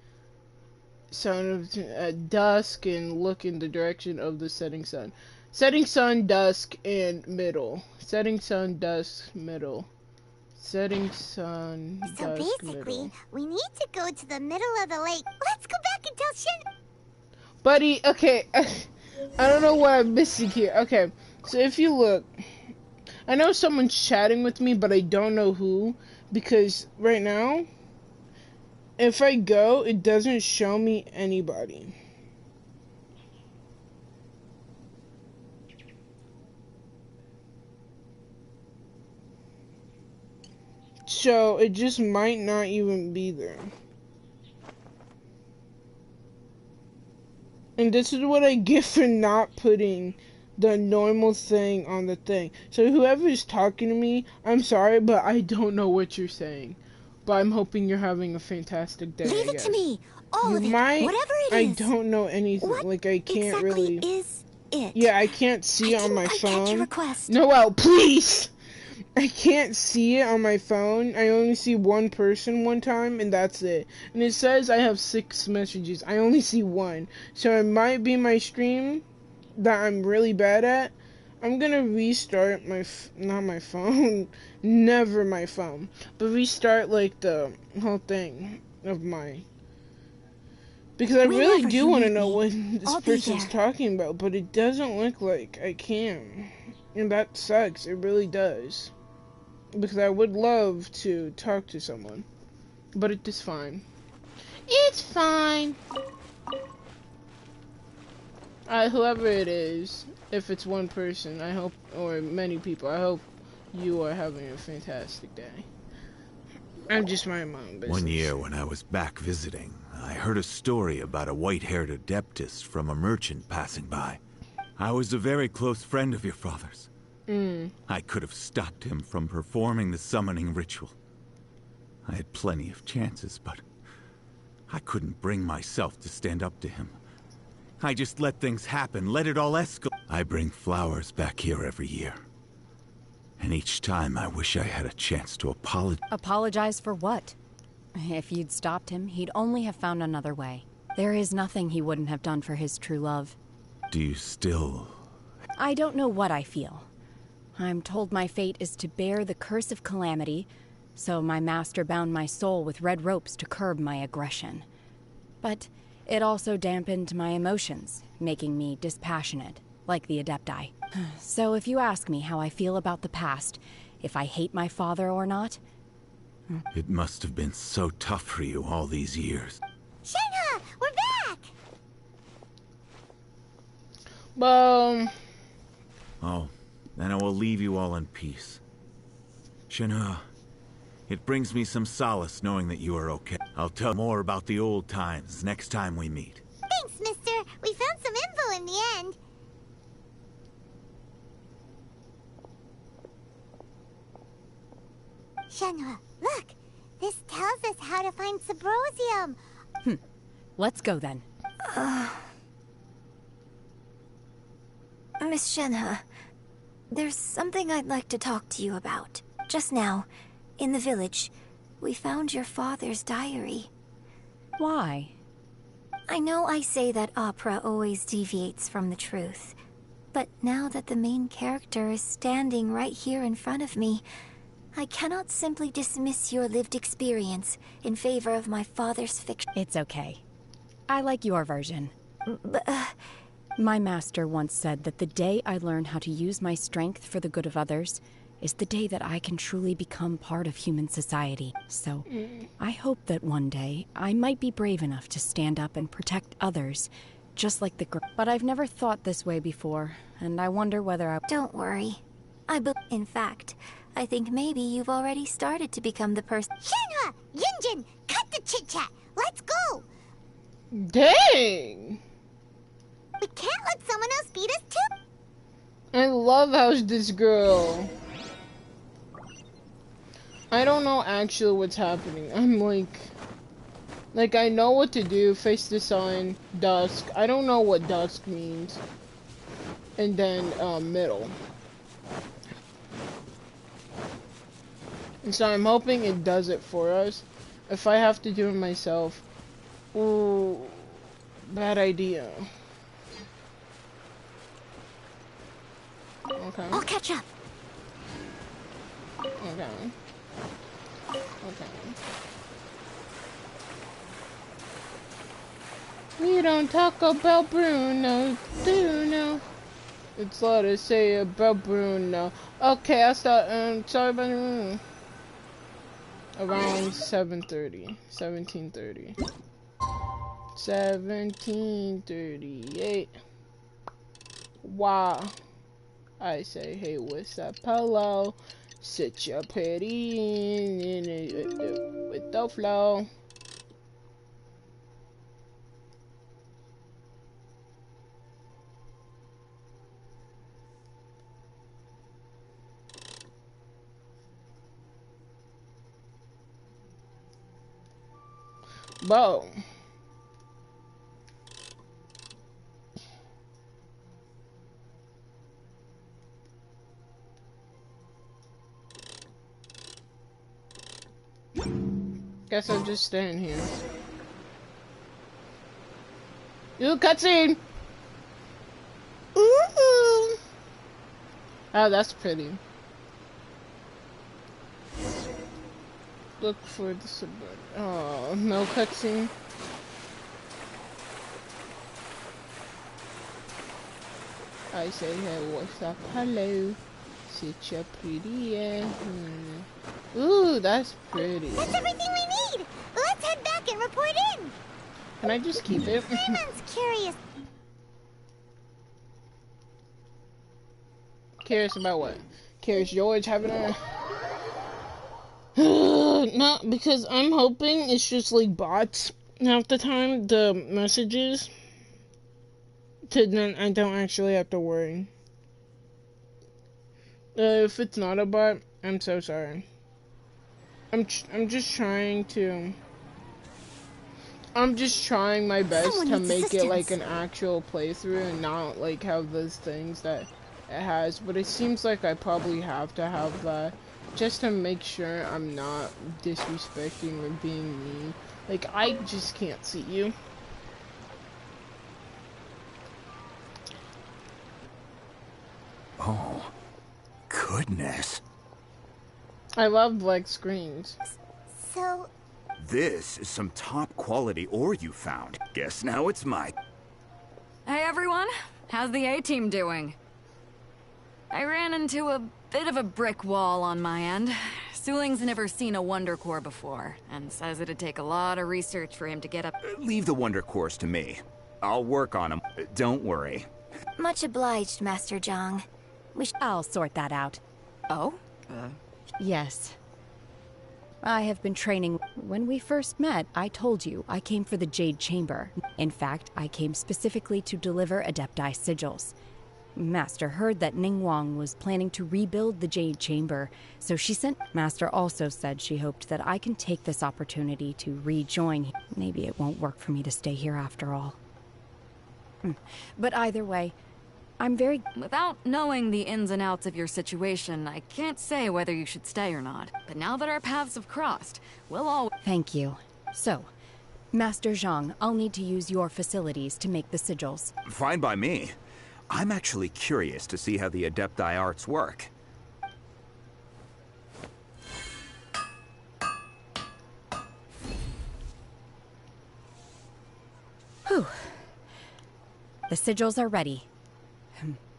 [SPEAKER 1] at dusk, and look in the direction of the setting sun. Setting sun, dusk, and middle. Setting sun, dusk, middle. Setting sun, dusk,
[SPEAKER 6] middle. So basically, we need to go to the middle of the lake. Let's go back and tell Shen.
[SPEAKER 1] Buddy, okay, I don't know what I'm missing here. Okay, so if you look, I know someone's chatting with me, but I don't know who, because right now, if I go, it doesn't show me anybody. So, it just might not even be there. And this is what I get for not putting the normal thing on the thing. So whoever is talking to me, I'm sorry, but I don't know what you're saying. But I'm hoping you're having a fantastic day.
[SPEAKER 6] Leave it to me. All of it.
[SPEAKER 1] Might,
[SPEAKER 6] whatever it
[SPEAKER 1] I
[SPEAKER 6] is.
[SPEAKER 1] don't know anything.
[SPEAKER 6] What
[SPEAKER 1] like I can't
[SPEAKER 6] exactly
[SPEAKER 1] really.
[SPEAKER 6] Is it?
[SPEAKER 1] Yeah, I can't see it on my phone.
[SPEAKER 6] Catch your request.
[SPEAKER 1] Noelle, please. I can't see it on my phone. I only see one person one time, and that's it. And it says I have 6 messages. I only see one. So it might be my stream that I'm really bad at. I'm gonna restart not my phone, never my phone, but restart like the whole thing of my, because I really do want to know what this person's talking about, but it doesn't look like I can, and that sucks. It really does, because I would love to talk to someone, but it is fine. It's fine. Whoever it is, if it's one person, I hope, or many people, I hope you are having a fantastic day. I'm just minding my own business.
[SPEAKER 19] One year when I was back visiting, I heard a story about a white-haired adeptus from a merchant passing by. I was a very close friend of your father's. I could have stopped him from performing the summoning ritual. I had plenty of chances, but I couldn't bring myself to stand up to him. I just let things happen, let it all escalate. I bring flowers back here every year. And each time I wish I had a chance to apologize.
[SPEAKER 7] Apologize for what? If you'd stopped him, he'd only have found another way. There is nothing he wouldn't have done for his true love.
[SPEAKER 19] Do you still...
[SPEAKER 7] I don't know what I feel. I'm told my fate is to bear the curse of calamity, so my master bound my soul with red ropes to curb my aggression. But it also dampened my emotions, making me dispassionate, like the Adepti. So if you ask me how I feel about the past, if I hate my father or not...
[SPEAKER 19] It must have been so tough for you all these years.
[SPEAKER 6] Shenhe, we're back!
[SPEAKER 19] Oh, then I will leave you all in peace. Shenhe, it brings me some solace knowing that you are okay. I'll tell more about the old times next time we meet.
[SPEAKER 6] Thanks, mister. We found some info in the end. Shenhe, look! This tells us how to find Subrosium.
[SPEAKER 7] Let's go then.
[SPEAKER 16] Miss Shenhe, there's something I'd like to talk to you about. Just now, in the village, we found your father's diary.
[SPEAKER 7] Why?
[SPEAKER 16] I know I say that opera always deviates from the truth, but now that the main character is standing right here in front of me, I cannot simply dismiss your lived experience in favor of my father's fiction.
[SPEAKER 7] It's okay. I like your version.
[SPEAKER 16] But,
[SPEAKER 7] My master once said that the day I learn how to use my strength for the good of others is the day that I can truly become part of human society. So, I hope that one day I might be brave enough to stand up and protect others, just like the girl. But I've never thought this way before, and I wonder whether I...
[SPEAKER 16] Don't worry. In fact, I think maybe you've already started to become the person...
[SPEAKER 6] Shenhe! Yunjin! Cut the chit-chat! Let's go!
[SPEAKER 1] Dang!
[SPEAKER 6] We can't let someone else beat us too!
[SPEAKER 1] I love how this girl... I don't know actually what's happening. I'm like I know what to do. Face the sun, dusk. I don't know what dusk means. And then middle. And so I'm hoping it does it for us. If I have to do it myself, ooh, bad idea. Okay.
[SPEAKER 6] I'll catch up.
[SPEAKER 1] Okay. Okay. We don't talk about Bruno, Bruno. It's a lot to say about Bruno. Okay, I start. Sorry about Bruno. Around 7:30, 17:30, 17:38. Wow. I say, hey, what's up, Polo? Sit your pretty in with the flow. Boom. Guess I'm just staying here. Ooh, cutscene! Ooh! Oh, that's pretty. Look for the suburb. Oh, no cutscene. I say, hey, what's up? Hello. Sit your pretty ass. Ooh, that's pretty.
[SPEAKER 6] That's everything we need! Let's head back back and report in.
[SPEAKER 1] Can I just keep it?
[SPEAKER 6] Simon's curious.
[SPEAKER 1] Curious about what? Curious George having a... Not because I'm hoping it's just like bots half the time, the messages. So then I don't actually have to worry. If it's not a bot, I'm so sorry. I'm just trying my best to make it like an actual playthrough and not like have those things that it has, but it seems like I probably have to have that just to make sure I'm not disrespecting or being mean. Like, I just can't see you.
[SPEAKER 18] Oh, goodness.
[SPEAKER 1] I love black screens.
[SPEAKER 6] So...
[SPEAKER 18] This is some top quality ore you found. Guess now it's my...
[SPEAKER 17] Hey everyone, how's the A-team doing? I ran into a bit of a brick wall on my end. Suling's never seen a Wonder Core before, and says it'd take a lot of research for him to get up.
[SPEAKER 18] Leave the Wonder Cores to me. I'll work on them. Don't worry.
[SPEAKER 16] Much obliged, Master Zhang.
[SPEAKER 7] I'll sort that out.
[SPEAKER 17] Oh?
[SPEAKER 7] Yes. I have been training. When we first met, I told you I came for the Jade Chamber. In fact, I came specifically to deliver Adepti sigils. Master heard that Ningguang was planning to rebuild the Jade Chamber, so she sent... Master also said she hoped that I can take this opportunity to rejoin. Maybe it won't work for me to stay here after all. But either way, I'm very...
[SPEAKER 17] Without knowing the ins and outs of your situation, I can't say whether you should stay or not. But now that our paths have crossed, we'll all...
[SPEAKER 7] Thank you. So, Master Zhang, I'll need to use your facilities to make the sigils.
[SPEAKER 18] Fine by me. I'm actually curious to see how the Adepti arts work.
[SPEAKER 7] Whew. The sigils are ready.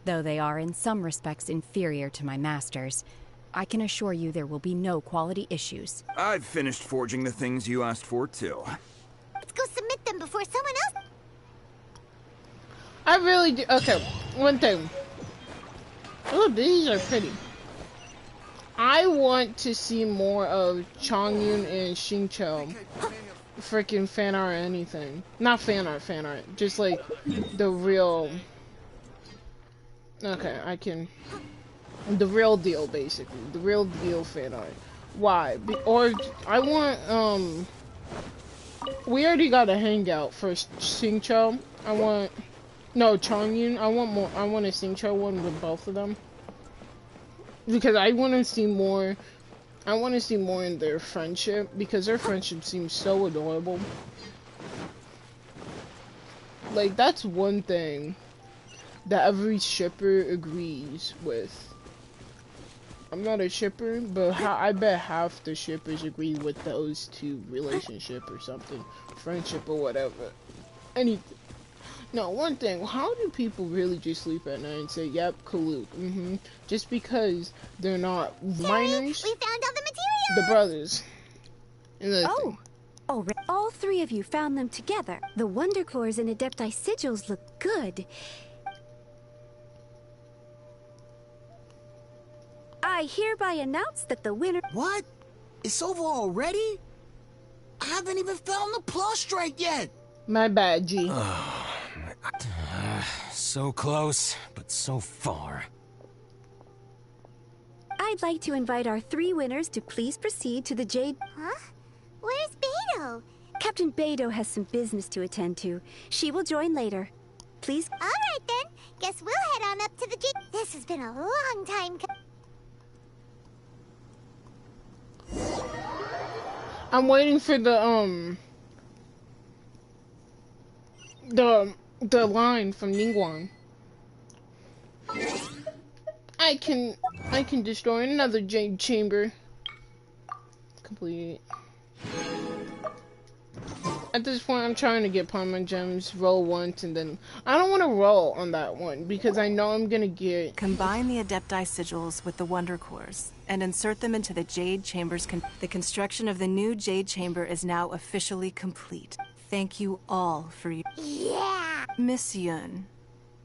[SPEAKER 7] Though they are in some respects inferior to my master's, I can assure you there will be no quality issues.
[SPEAKER 18] I've finished forging the things you asked for, too.
[SPEAKER 6] Let's go submit them before someone else...
[SPEAKER 1] I really do. Okay, one thing. Oh, these are pretty. I want to see more of Chongyun and Xingqiu. Freaking fan art or anything. Not fan art. Just like the real... Okay, I can... The real deal, basically. The real deal fan art. Why? Or I want, we already got a hangout for Xingqiu. I want... No, Chongyun. I want more. I want a Xingqiu one with both of them. Because I want to see more... I want to see more in their friendship, because their friendship seems so adorable. Like, that's one thing that every shipper agrees with. I'm not a shipper, but I bet half the shippers agree with those two relationship or something. Friendship or whatever. Anything. No, one thing, how do people really just sleep at night and say, yep, Kaluk, just because they're not minors?
[SPEAKER 6] We found all the materials!
[SPEAKER 1] The brothers.
[SPEAKER 14] Oh, all three of you found them together. The Wonder Cores and Adepti sigils look good. I hereby announce that the winner...
[SPEAKER 2] What? It's over already? I haven't even found the Plostrite yet!
[SPEAKER 1] My bad, G.
[SPEAKER 3] So close, but so far.
[SPEAKER 14] I'd like to invite our three winners to please proceed to the Jade...
[SPEAKER 6] Huh? Where's Beidou?
[SPEAKER 14] Captain Beidou has some business to attend to. She will join later. Please...
[SPEAKER 6] Alright then. Guess we'll head on up to the Jade... This has been a long time...
[SPEAKER 1] I'm waiting for the line from Ningguang. I can destroy another Jade Chamber. Complete. At this point, I'm trying to get Paimon gems, roll once, and then I don't want to roll on that one because I know I'm gonna get.
[SPEAKER 4] Combine the Adepti sigils with the Wonder Cores and insert them into the Jade Chamber's. The construction of the new Jade Chamber is now officially complete. Thank you all for your.
[SPEAKER 6] Yeah!
[SPEAKER 4] Miss Yun,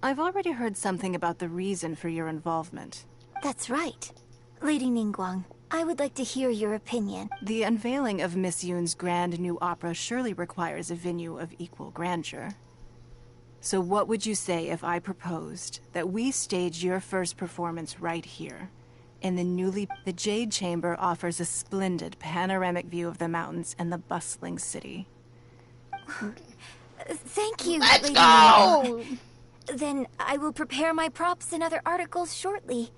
[SPEAKER 4] I've already heard something about the reason for your involvement.
[SPEAKER 16] That's right. Lady Ningguang, I would like to hear your opinion.
[SPEAKER 4] The unveiling of Miss Yun's grand new opera surely requires a venue of equal grandeur. So what would you say if I proposed that we stage your first performance right here? In the Jade Chamber offers a splendid panoramic view of the mountains and the bustling city.
[SPEAKER 16] Thank you,
[SPEAKER 1] Let's
[SPEAKER 16] Lady
[SPEAKER 1] go!
[SPEAKER 16] Ningguang. Then I will prepare my props and other articles shortly.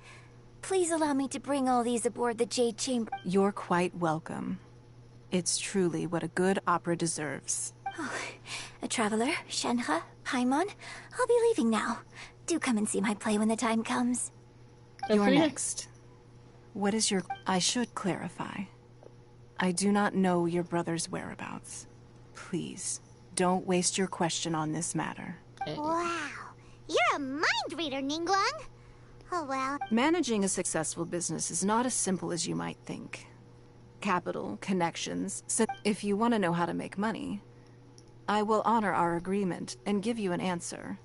[SPEAKER 16] Please allow me to bring all these aboard the Jade Chamber.
[SPEAKER 4] You're quite welcome. It's truly what a good opera deserves.
[SPEAKER 16] Oh, a traveler, Shenhe, Paimon, I'll be leaving now. Do come and see my play when the time comes.
[SPEAKER 4] You're next. What is your... I should clarify. I do not know your brother's whereabouts. Please, don't waste your question on this matter.
[SPEAKER 6] Wow. You're a mind reader, Ningguang. Oh, well.
[SPEAKER 4] Managing a successful business is not as simple as you might think. Capital, connections, so if you want to know how to make money, I will honor our agreement and give you an answer.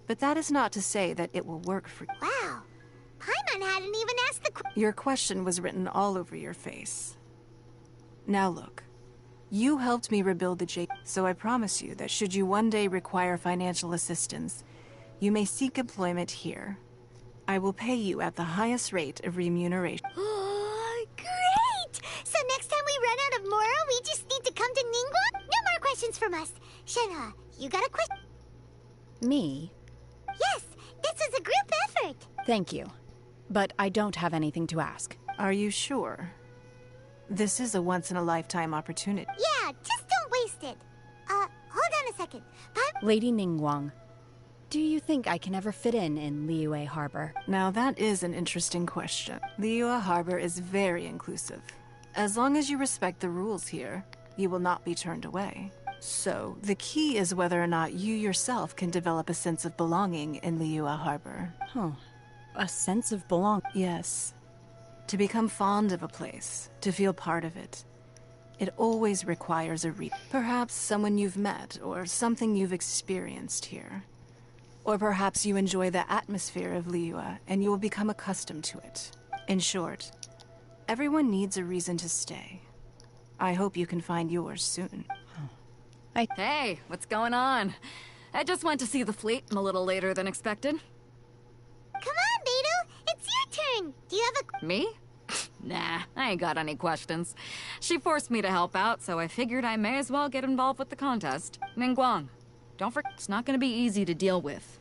[SPEAKER 4] But that is not to say that it will work for you.
[SPEAKER 6] Wow. Paimon hadn't even asked the
[SPEAKER 4] Your question was written all over your face. Now look, you helped me rebuild the Jade, so I promise you that should you one day require financial assistance, you may seek employment here. I will pay you at the highest rate of remuneration.
[SPEAKER 6] Great! So next time we run out of Moro, we just need to come to Ningguang? No more questions from us. Shenhe, you got a question?
[SPEAKER 7] Me?
[SPEAKER 6] Yes, this was a group effort.
[SPEAKER 7] Thank you. But I don't have anything to ask.
[SPEAKER 4] Are you sure? This is a once-in-a-lifetime opportunity.
[SPEAKER 6] Yeah, just don't waste it. Hold on a second.
[SPEAKER 7] Lady Ningguang, do you think I can ever fit in Liyue Harbor?
[SPEAKER 4] Now that is an interesting question. Liyue Harbor is very inclusive. As long as you respect the rules here, you will not be turned away. So, the key is whether or not you yourself can develop a sense of belonging in Liyue Harbor.
[SPEAKER 7] Huh. A sense of belonging?
[SPEAKER 4] Yes. To become fond of a place, to feel part of it. It always requires a perhaps someone you've met, or something you've experienced here. Or perhaps you enjoy the atmosphere of Liyue, and you will become accustomed to it. In short, everyone needs a reason to stay. I hope you can find yours soon.
[SPEAKER 17] Hey, what's going on? I just went to see the fleet a little later than expected.
[SPEAKER 6] Come on, Beidou! It's your turn! Do you have a...
[SPEAKER 17] Me? Nah, I ain't got any questions. She forced me to help out, so I figured I may as well get involved with the contest. Ningguang, don't forget, it's not gonna be easy to deal with.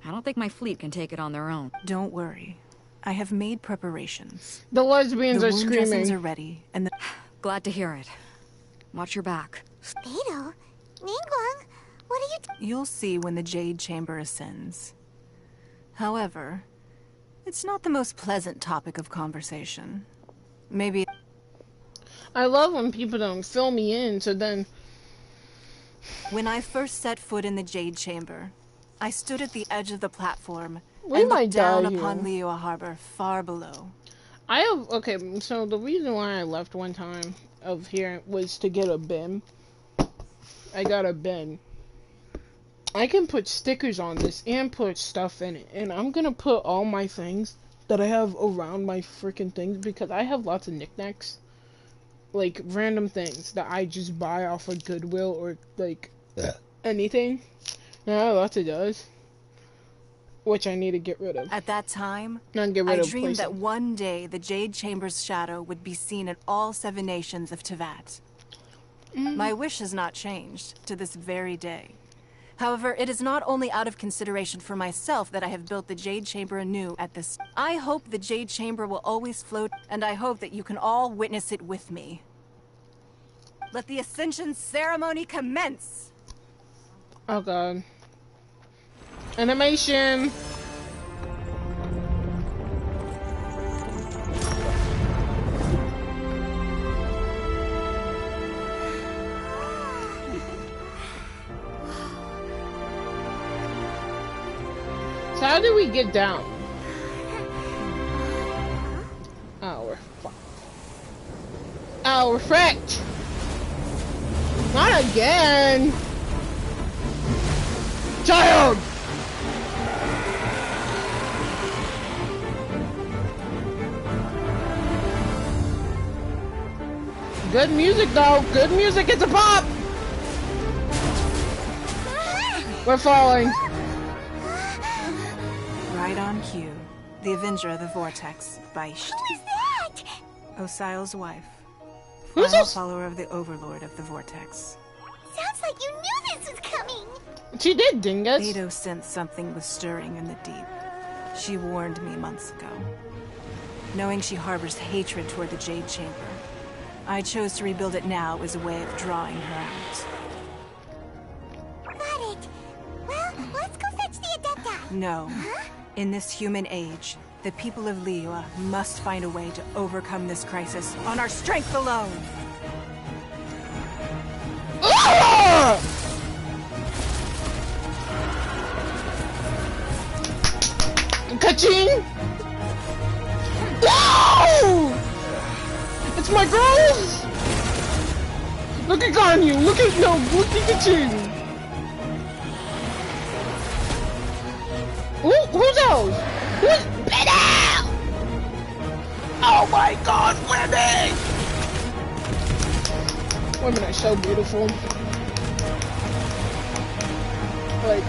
[SPEAKER 17] I don't think my fleet can take it on their own.
[SPEAKER 4] Don't worry. I have made preparations.
[SPEAKER 1] The lesbians
[SPEAKER 4] the
[SPEAKER 1] are
[SPEAKER 4] wound
[SPEAKER 1] screaming.
[SPEAKER 4] dressings are ready, and the...
[SPEAKER 17] Glad to hear it. Watch your back.
[SPEAKER 6] Beidou? Ningguang? What are you...
[SPEAKER 4] You'll see when the Jade Chamber ascends. However, it's not the most pleasant topic of conversation. Maybe...
[SPEAKER 1] I love when people don't fill me in, so then...
[SPEAKER 4] When I first set foot in the Jade Chamber, I stood at the edge of the platform
[SPEAKER 1] We
[SPEAKER 4] and
[SPEAKER 1] might
[SPEAKER 4] looked down
[SPEAKER 1] die
[SPEAKER 4] upon
[SPEAKER 1] here.
[SPEAKER 4] Liyue Harbor far below.
[SPEAKER 1] Okay, so the reason why I left one time of here was to get a bin. I got a bin. I can put stickers on this and put stuff in it, and I'm gonna put all my things that I have around my freaking things because I have lots of knickknacks. Like, random things that I just buy off of Goodwill or, like, anything. And I have lots of those. Which I need to get rid of.
[SPEAKER 4] At that time,
[SPEAKER 1] Not get rid
[SPEAKER 4] I
[SPEAKER 1] of
[SPEAKER 4] dreamed
[SPEAKER 1] places.
[SPEAKER 4] that one day the Jade Chamber's shadow would be seen in all 7 nations of Tevat. My wish has not changed to this very day. However, it is not only out of consideration for myself that I have built the Jade Chamber anew at this. I hope the Jade Chamber will always float, and I hope that you can all witness it with me. Let the Ascension ceremony commence!
[SPEAKER 1] Oh god. Animation! So how do we get down? Oh, we're fucked. Oh, we're fricked! Not again! Child! Good music though, good music, it's a pop! We're falling.
[SPEAKER 4] Right on cue. The Avenger of the Vortex, Beisht.
[SPEAKER 6] Who is that?
[SPEAKER 4] Osial's wife.
[SPEAKER 1] Who's
[SPEAKER 4] Final
[SPEAKER 1] this?
[SPEAKER 4] follower of the Overlord of the Vortex.
[SPEAKER 6] Sounds like you knew this was coming.
[SPEAKER 1] She did, dingus.
[SPEAKER 4] Beidou sensed something was stirring in the deep. She warned me months ago. Knowing she harbors hatred toward the Jade Chamber, I chose to rebuild it now as a way of drawing her out.
[SPEAKER 6] Got it. Well, let's go fetch the Adepta.
[SPEAKER 4] No. In this human age, the people of Liyue must find a way to overcome this crisis on our strength alone.
[SPEAKER 1] Ah! Ka-ching! No! It's my girls! Look at Ganyu! Look at Ka-ching! Who's those? Who's better? Oh my god, women! Women are so beautiful. Like,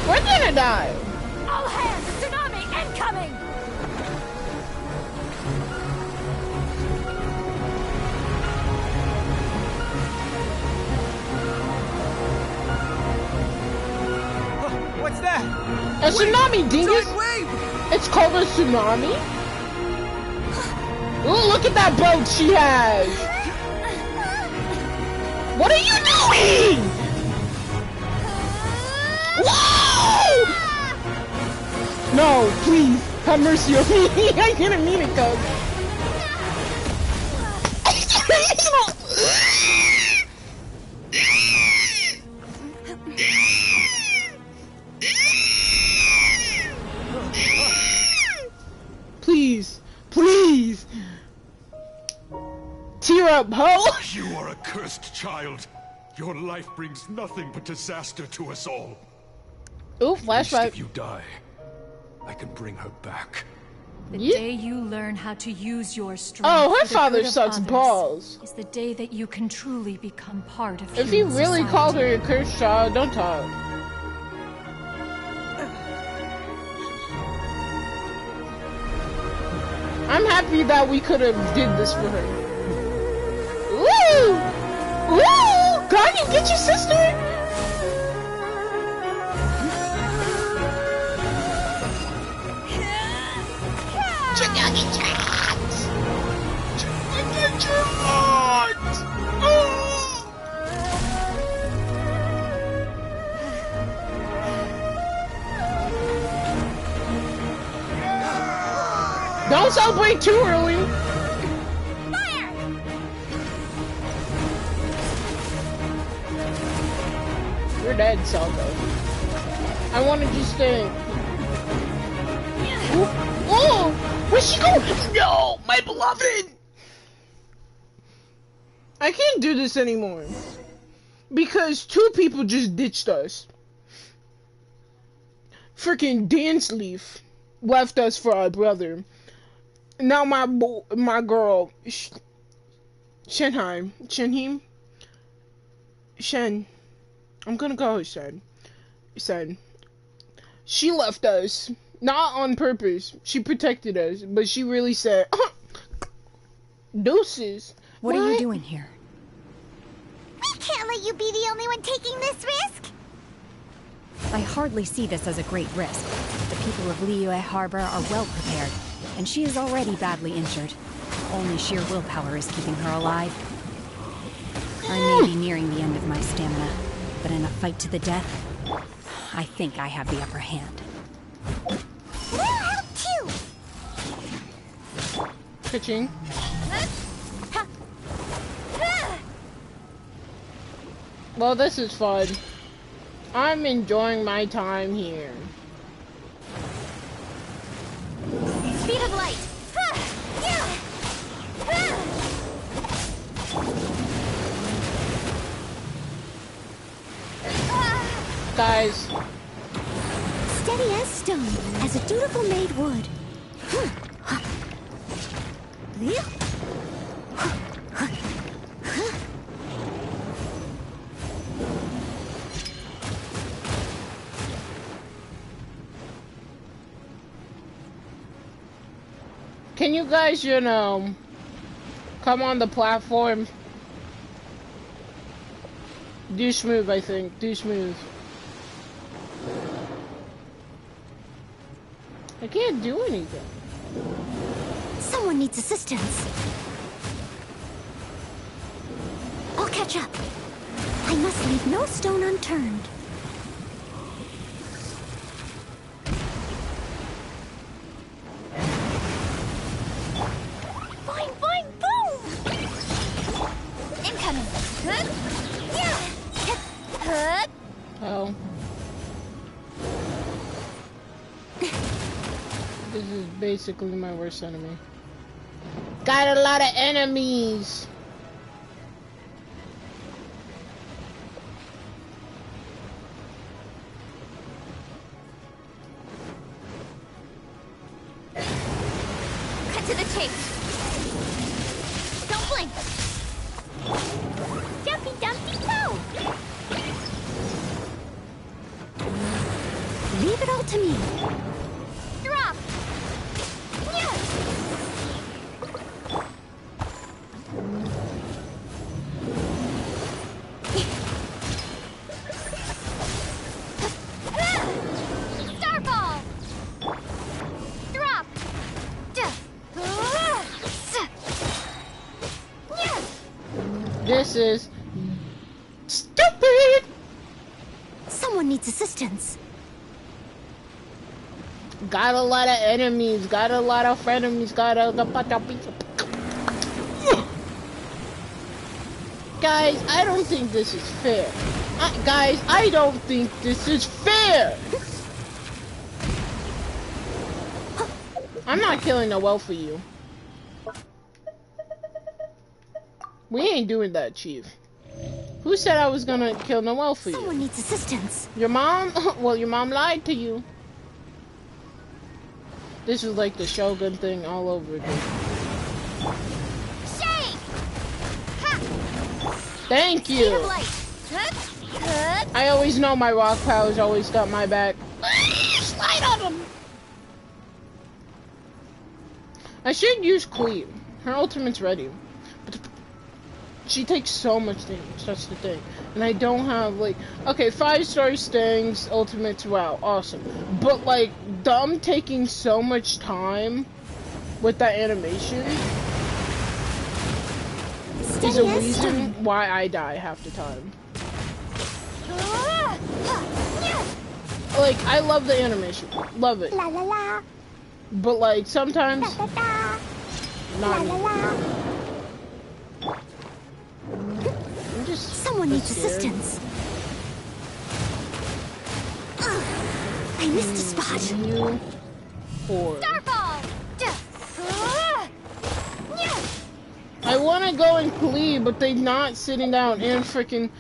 [SPEAKER 1] we're gonna die.
[SPEAKER 13] All hands! Tsunami incoming!
[SPEAKER 5] What's that?
[SPEAKER 1] A tsunami, dingus! It's called a tsunami? Ooh, look at that boat she has! What are you doing? Whoa! No, please, have mercy on me. I didn't mean it, cuz. Please, please. Tear up, ho!
[SPEAKER 20] You are a cursed child. Your life brings nothing but disaster to us all.
[SPEAKER 1] Ooh,
[SPEAKER 20] At least
[SPEAKER 1] flashback.
[SPEAKER 20] if you die, I can bring her back.
[SPEAKER 15] The day you learn how to use your strength
[SPEAKER 1] Oh, her
[SPEAKER 15] for the
[SPEAKER 1] father
[SPEAKER 15] good of
[SPEAKER 1] sucks
[SPEAKER 15] others
[SPEAKER 1] balls.
[SPEAKER 15] is the day that you can truly become part of
[SPEAKER 1] If he
[SPEAKER 15] human
[SPEAKER 1] really
[SPEAKER 15] society.
[SPEAKER 1] called her a cursed child, don't talk. I'm happy that we could have did this for her. Woo! Woo! God, you get your sister? Don't celebrate too early. You're dead, Salvo. I wanted you to stay. Oh! Where's she going? No, my beloved! I can't do this anymore. Because two people just ditched us. Freaking Dance Leaf left us for our brother. Now my girl, Shen. I'm gonna call her Shen. She left us. Not on purpose. She protected us. But she really said, deuces.
[SPEAKER 7] What are you doing here?
[SPEAKER 6] We can't let you be the only one taking this risk.
[SPEAKER 7] I hardly see this as a great risk. The people of Liyue Harbor are well prepared, and she is already badly injured. Only sheer willpower is keeping her alive. I may be nearing the end of my stamina, but in a fight to the death, I think I have the upper hand.
[SPEAKER 6] We'll help too.
[SPEAKER 1] Ka-ching. Well, this is fun. I'm enjoying my time here.
[SPEAKER 6] Speed of light.
[SPEAKER 1] Guys.
[SPEAKER 14] Steady as stone, as a dutiful maid would.
[SPEAKER 1] Can you guys, you know, come on the platform? Do smooth, I think. Do smooth. I can't do anything.
[SPEAKER 14] Someone needs assistance. I'll catch up. I must leave no stone unturned.
[SPEAKER 6] Boing, boing, boom! Incoming.
[SPEAKER 1] Oh. This is basically my worst enemy. Got a lot of enemies.
[SPEAKER 6] Cut to the chase. Don't blink. Dumpy, dumpy, go!
[SPEAKER 14] Leave it all to me.
[SPEAKER 6] Drop. Starball. Drop.
[SPEAKER 1] This is stupid.
[SPEAKER 14] Someone needs assistance.
[SPEAKER 1] Got a lot of enemies. Got a lot of frenemies. Got a Guys, I don't think this is fair. Guys, I don't think this is fair. I'm not killing Noelle for you. We ain't doing that, Chief. Who said I was gonna kill Noelle for you?
[SPEAKER 14] Someone needs assistance.
[SPEAKER 1] Your mom? Well, your mom lied to you. This is like the Shogun thing all over again.
[SPEAKER 6] Shake!
[SPEAKER 1] Thank you! I always know my rock powers always got my back. Slide on them! I should use Cleave. Her ultimate's ready. But she takes so much damage, that's the thing. And I don't have, like... Okay, 5-star stings, ultimates, wow, awesome. But, like, them taking so much time with that animation is a reason why I die half the time. Like, I love the animation. Love it.
[SPEAKER 6] La la la.
[SPEAKER 1] But, like, sometimes...
[SPEAKER 6] Da, da, da.
[SPEAKER 1] Not
[SPEAKER 6] La la la.
[SPEAKER 1] I'm just
[SPEAKER 14] Someone needs
[SPEAKER 1] scared.
[SPEAKER 14] assistance. I missed a spot.
[SPEAKER 1] You or
[SPEAKER 6] Starball.
[SPEAKER 1] I want to go and Cleave, but they're not sitting down and freaking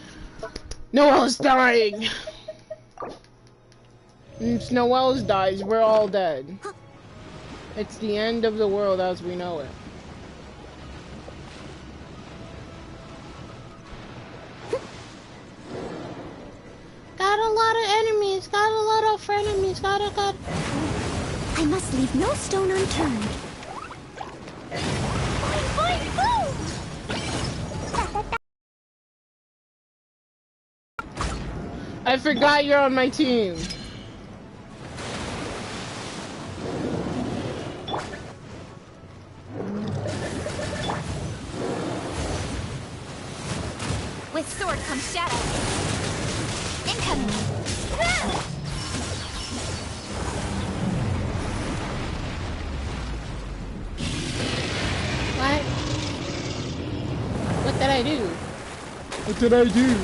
[SPEAKER 1] Noelle's dying. If Noelle's dies, we're all dead. It's the end of the world as we know it. Got a lot of enemies, got a lot of frenemies, got.
[SPEAKER 14] I must leave no stone unturned.
[SPEAKER 6] Boing, boing, boom.
[SPEAKER 1] I forgot you're on my team.
[SPEAKER 6] With sword comes shadow. Incoming.
[SPEAKER 1] What? What did I do? What did I do?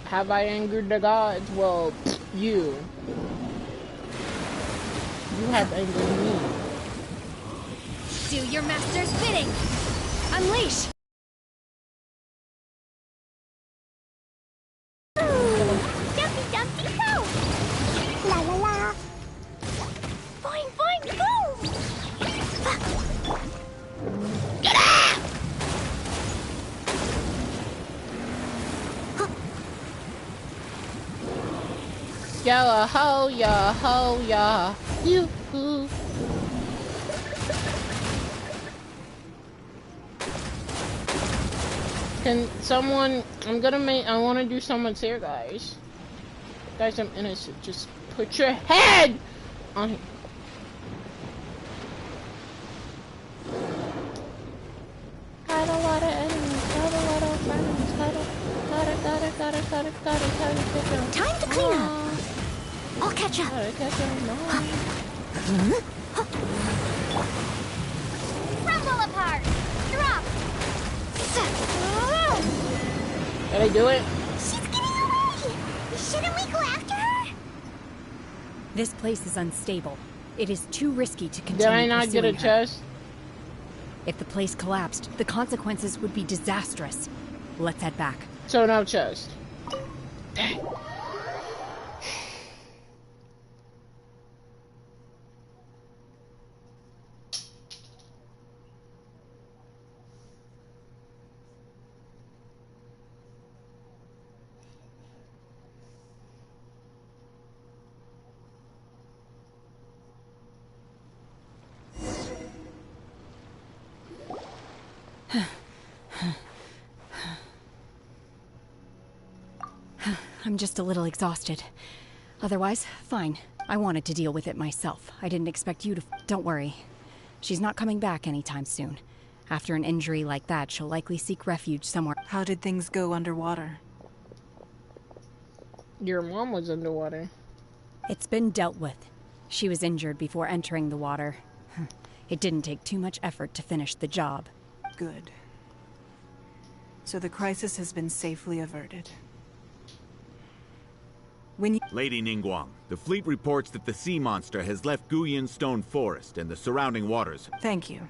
[SPEAKER 1] Have I angered the gods? Well, you. You have angered me.
[SPEAKER 13] Do your master's bidding! Unleash!
[SPEAKER 6] Dumpy dumpty go! La la la! Boing boing boom! Get out!
[SPEAKER 1] Yalla ho ya, you. Can someone? I want to do someone's hair, guys. Guys, I'm innocent. Just put your head on it. Got a lot of enemies. Got a lot of friends. Gotta catch 'em.
[SPEAKER 6] Time to clean up. I'll catch up.
[SPEAKER 1] Gotta catch 'em all.
[SPEAKER 6] Rumble apart. Drop.
[SPEAKER 1] Did I do it?
[SPEAKER 6] She's getting away. Shouldn't we go after her?
[SPEAKER 7] This place is unstable. It is too risky to continue.
[SPEAKER 1] Did I not get a
[SPEAKER 7] her.
[SPEAKER 1] chest?
[SPEAKER 7] If the place collapsed, the consequences would be disastrous. Let's head back.
[SPEAKER 1] So no chest.
[SPEAKER 7] I'm just a little exhausted. Otherwise, fine. I wanted to deal with it myself. I didn't expect you to... Don't worry. She's not coming back anytime soon. After an injury like that, she'll likely seek refuge somewhere.
[SPEAKER 4] How did things go underwater?
[SPEAKER 1] Your mom was underwater.
[SPEAKER 7] It's been dealt with. She was injured before entering the water. It didn't take too much effort to finish the job.
[SPEAKER 4] Good. So the crisis has been safely averted.
[SPEAKER 19] Lady Ningguang, the fleet reports that the sea monster has left Guyan Stone Forest and the surrounding waters.
[SPEAKER 4] Thank you.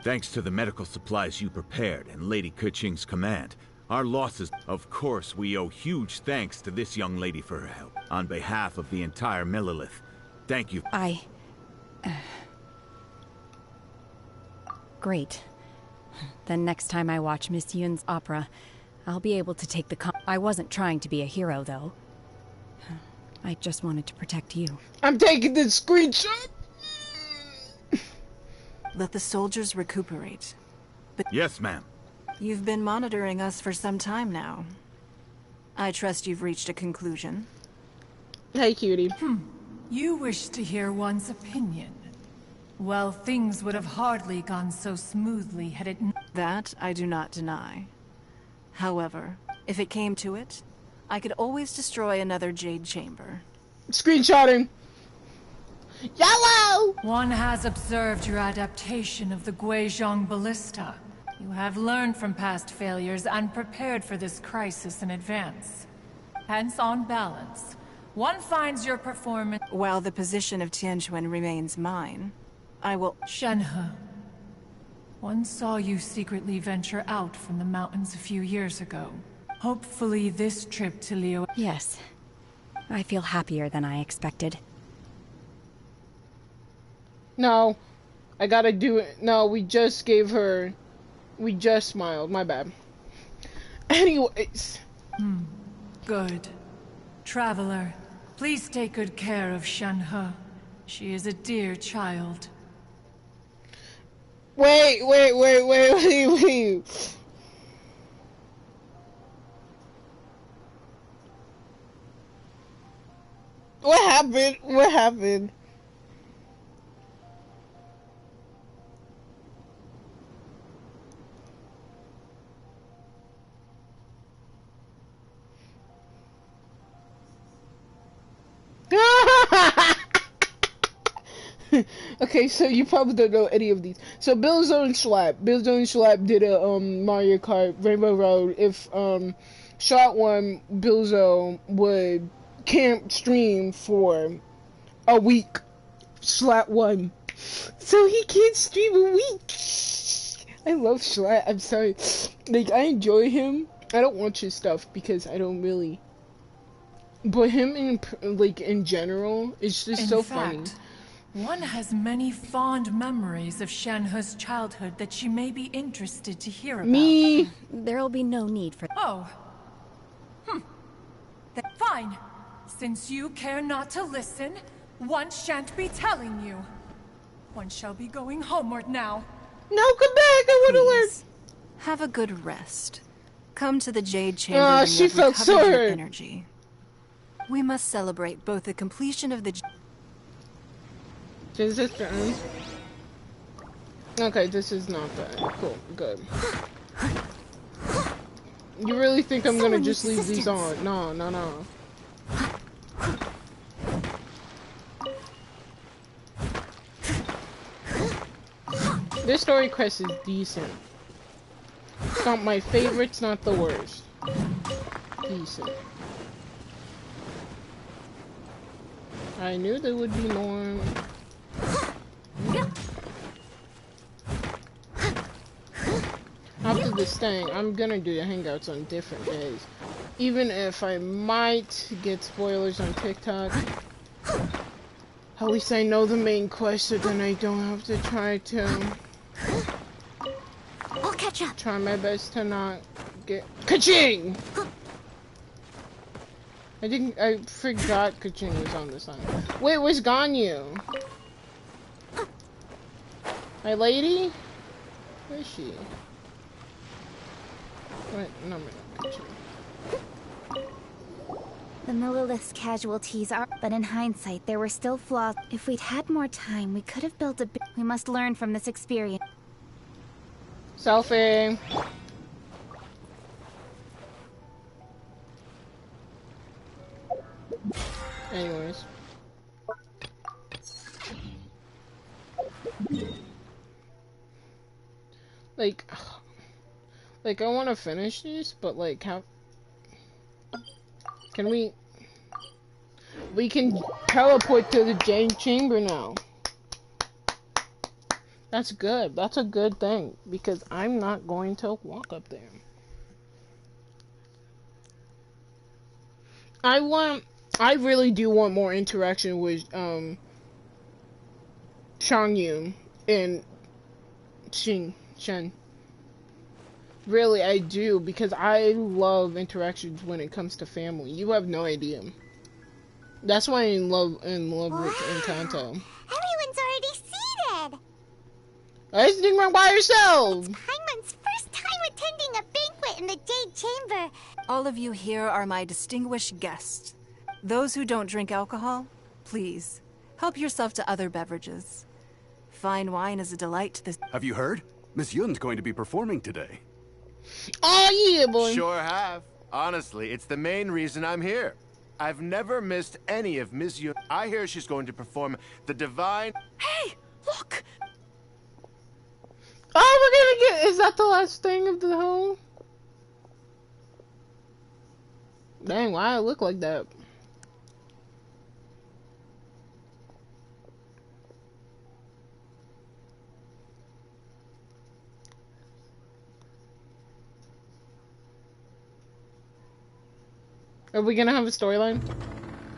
[SPEAKER 19] Thanks to the medical supplies you prepared and Lady Keqing's command, our losses... Of course, we owe huge thanks to this young lady for her help. On behalf of the entire Millelith, thank you.
[SPEAKER 7] Great. Then next time I watch Miss Yun's opera, I'll be able to take the I wasn't trying to be a hero, though. I just wanted to protect you.
[SPEAKER 1] I'm taking this screenshot!
[SPEAKER 4] Let the soldiers recuperate. But
[SPEAKER 19] yes, ma'am.
[SPEAKER 4] You've been monitoring us for some time now. I trust you've reached a conclusion.
[SPEAKER 1] Hey, cutie.
[SPEAKER 15] You wish to hear one's opinion. Well, things would have hardly gone so smoothly had it...
[SPEAKER 4] That I do not deny. However, if it came to it, I could always destroy another Jade Chamber.
[SPEAKER 1] Screenshotting. Yellow!
[SPEAKER 15] One has observed your adaptation of the Guizhong Ballista. You have learned from past failures and prepared for this crisis in advance. Hence, on balance, one finds your performance...
[SPEAKER 4] While the position of Tianquan remains mine, I will...
[SPEAKER 15] Shenhe. One saw you secretly venture out from the mountains a few years ago. Hopefully this trip to Leo...
[SPEAKER 7] Yes. I feel happier than I expected.
[SPEAKER 1] No. I gotta do it. No, we just gave her... We just smiled. My bad. Anyways.
[SPEAKER 15] Good. Traveler, please take good care of Shenhe. She is a dear child.
[SPEAKER 1] Wait. What happened? What happened? Okay, so you probably don't know any of these. So Billzone Schlapp did a Mario Kart Rainbow Road. If Shot One Bilzo would camp stream for a week. Slat One. So he can't stream a week. I love Slat. I'm sorry. Like, I enjoy him. I don't watch his stuff because I don't really. But him in general, it's just so funny.
[SPEAKER 15] One has many fond memories of Shenhe's childhood that she may be interested to hear about.
[SPEAKER 1] Me.
[SPEAKER 7] There'll be no need for.
[SPEAKER 15] Oh. Fine. Since you care not to listen, one shan't be telling you. One shall be going homeward now.
[SPEAKER 1] No, come back. I want to learn.
[SPEAKER 4] Have a good rest. Come to the Jade Chamber
[SPEAKER 1] Oh,
[SPEAKER 4] when
[SPEAKER 1] she
[SPEAKER 4] you have
[SPEAKER 1] felt
[SPEAKER 4] recovered your
[SPEAKER 1] sore.
[SPEAKER 4] energy. We must celebrate both the completion of the...
[SPEAKER 1] Is this the end? Okay, this is not the end. Cool, good. You really think I'm gonna just leave these on? No, no, no. This story quest is decent. It's not my favorite, it's not the worst. Decent. I knew there would be more. After this thing, I'm gonna do the hangouts on different days. Even if I might get spoilers on TikTok. At least I know the main quest, so then I don't have to try to...
[SPEAKER 6] I'll catch up.
[SPEAKER 1] Try my best to not get... Ka-ching! I forgot Ka-ching was on this one. Wait, where's Ganyu? My lady? Where is she? Wait, no, Ka-ching.
[SPEAKER 16] The Millilith's casualties are, but in hindsight, there were still flaws. If we'd had more time, we could have built a. We must learn from this experience.
[SPEAKER 1] Selfie. Anyways. Like I want to finish this, but like how can we can teleport to the Jade Chamber now. That's good. That's a good thing because I'm not going to walk up there. I really do want more interaction with Shangyun and Shen. Really, I do, because I love interactions when it comes to family. You have no idea. That's why I'm in love with Encanto.
[SPEAKER 6] Everyone's already seated.
[SPEAKER 1] I sitting right by yourself.
[SPEAKER 6] It's Paimon's first time attending a banquet in the Jade Chamber.
[SPEAKER 4] All of you here are my distinguished guests. Those who don't drink alcohol, please, help yourself to other beverages. Fine wine is a delight to this.
[SPEAKER 21] Have you heard? Miss Yun's going to be performing today.
[SPEAKER 1] Oh yeah, boy.
[SPEAKER 9] Sure have. Honestly, it's the main reason I'm here. I've never missed any of Miss Yun. I hear she's going to perform the divine...
[SPEAKER 4] Hey, look!
[SPEAKER 1] Oh, we're gonna get... Is that the last thing of the whole? Dang, why I look like that? Are we gonna have a storyline?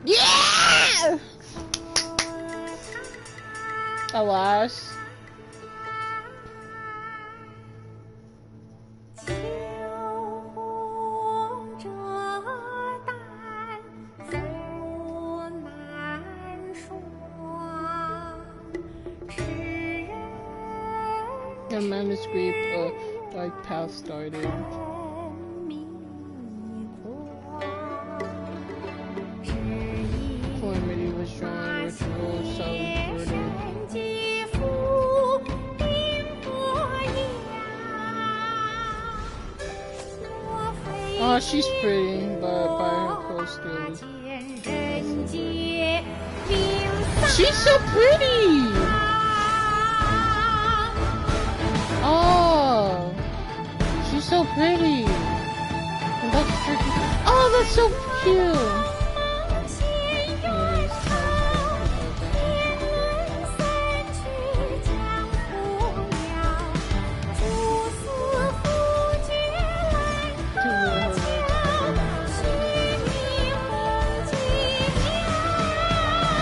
[SPEAKER 1] Yeah! Alas. The manuscript like path started. Calamity was drawn, ritual celebrated. Oh, she's pretty, but by her close skills. She's so pretty! Oh, she's so pretty. And that's freaking Oh, so cute.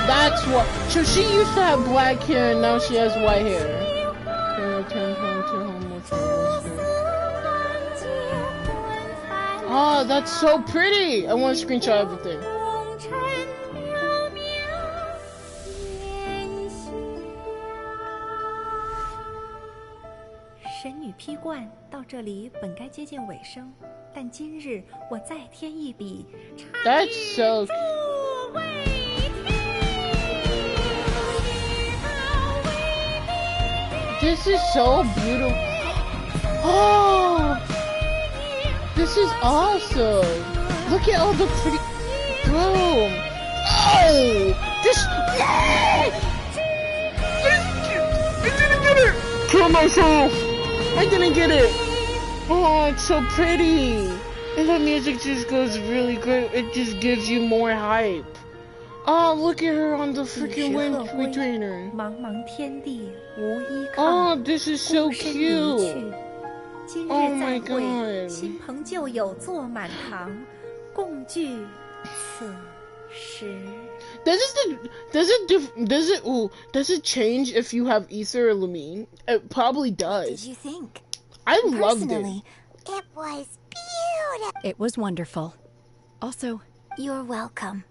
[SPEAKER 1] That's what. So she used to have black hair, and now she has white hair. Oh, that's so pretty! I want to screenshot everything.
[SPEAKER 11] 神女劈冠到这里本该接近尾声，但今日我再添一笔。
[SPEAKER 1] That's so. This is so beautiful. Oh, this is awesome. Look at all the pretty room. Oh, this. I didn't get it. Kill myself. I didn't get it. Oh, it's so pretty. And the music just goes really good. It just gives you more hype. Oh, look at her on the freaking wind trainer. Oh, this is so cute. Oh my god. Does it change if you have Ether or Lumine? It probably does.
[SPEAKER 16] What did you think?
[SPEAKER 1] I loved
[SPEAKER 16] Personally, it was beautiful.
[SPEAKER 7] It was wonderful. Also,
[SPEAKER 16] you're welcome.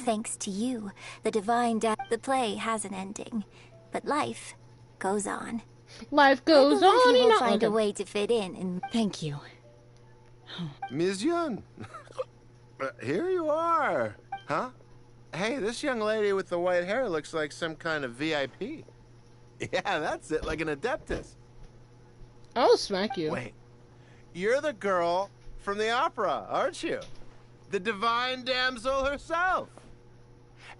[SPEAKER 16] Thanks to you, the the play has an ending, but life goes on.
[SPEAKER 1] Life goes on.
[SPEAKER 16] You will find a way to fit in. And
[SPEAKER 7] thank you,
[SPEAKER 9] Ms. Yun. Here you are, huh? Hey, this young lady with the white hair looks like some kind of VIP. Yeah, that's it, like an Adeptus.
[SPEAKER 1] I'll smack you.
[SPEAKER 9] Wait, you're the girl from the opera, aren't you? The divine damsel herself.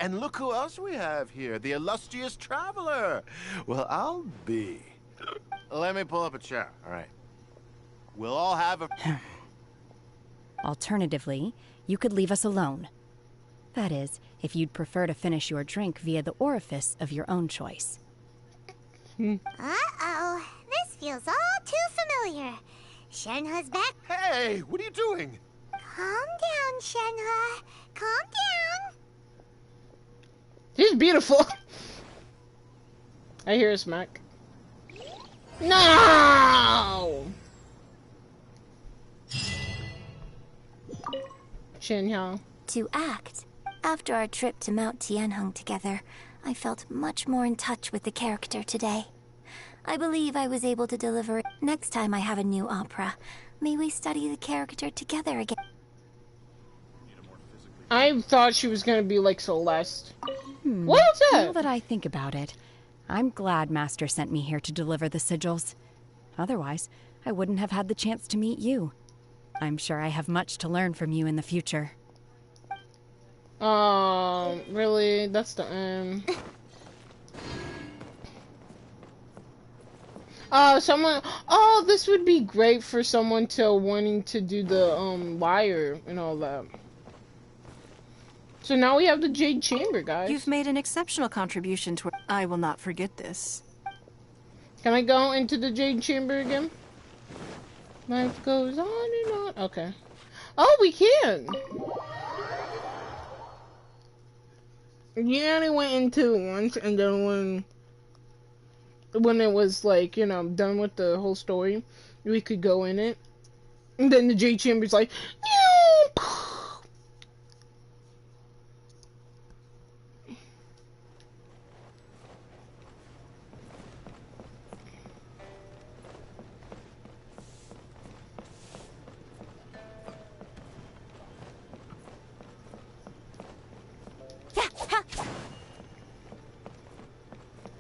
[SPEAKER 9] And look who else we have here, the illustrious traveler. Well, I'll be. Let me pull up a chair, all right? We'll all have a...
[SPEAKER 7] Alternatively, you could leave us alone. That is, if you'd prefer to finish your drink via the orifice of your own choice.
[SPEAKER 6] Uh-oh. This feels all too familiar. Shenhe's back.
[SPEAKER 9] Hey, what are you doing?
[SPEAKER 6] Calm down, Shenhe. Calm down.
[SPEAKER 1] She's beautiful. I hear a smack. No! Shenhe.
[SPEAKER 16] To act. After our trip to Mount Tianheng together, I felt much more in touch with the character today. I believe I was able to deliver it. Next time I have a new opera, may we study the character together again.
[SPEAKER 1] I thought she was gonna be like Celeste. What was that?
[SPEAKER 7] Now that I think about it, I'm glad Master sent me here to deliver the sigils. Otherwise, I wouldn't have had the chance to meet you. I'm sure I have much to learn from you in the future.
[SPEAKER 1] Really? That's the end. Someone. Oh, this would be great for someone to wanting to do the wire and all that. So now we have the Jade Chamber, guys.
[SPEAKER 4] You've made an exceptional contribution to. I will not forget this.
[SPEAKER 1] Can I go into the Jade Chamber again? Life goes on and on. Okay. Oh, we can. Yeah, I went into it once, and then when it was like, you know, done with the whole story, we could go in it. And then the Jade Chamber's like,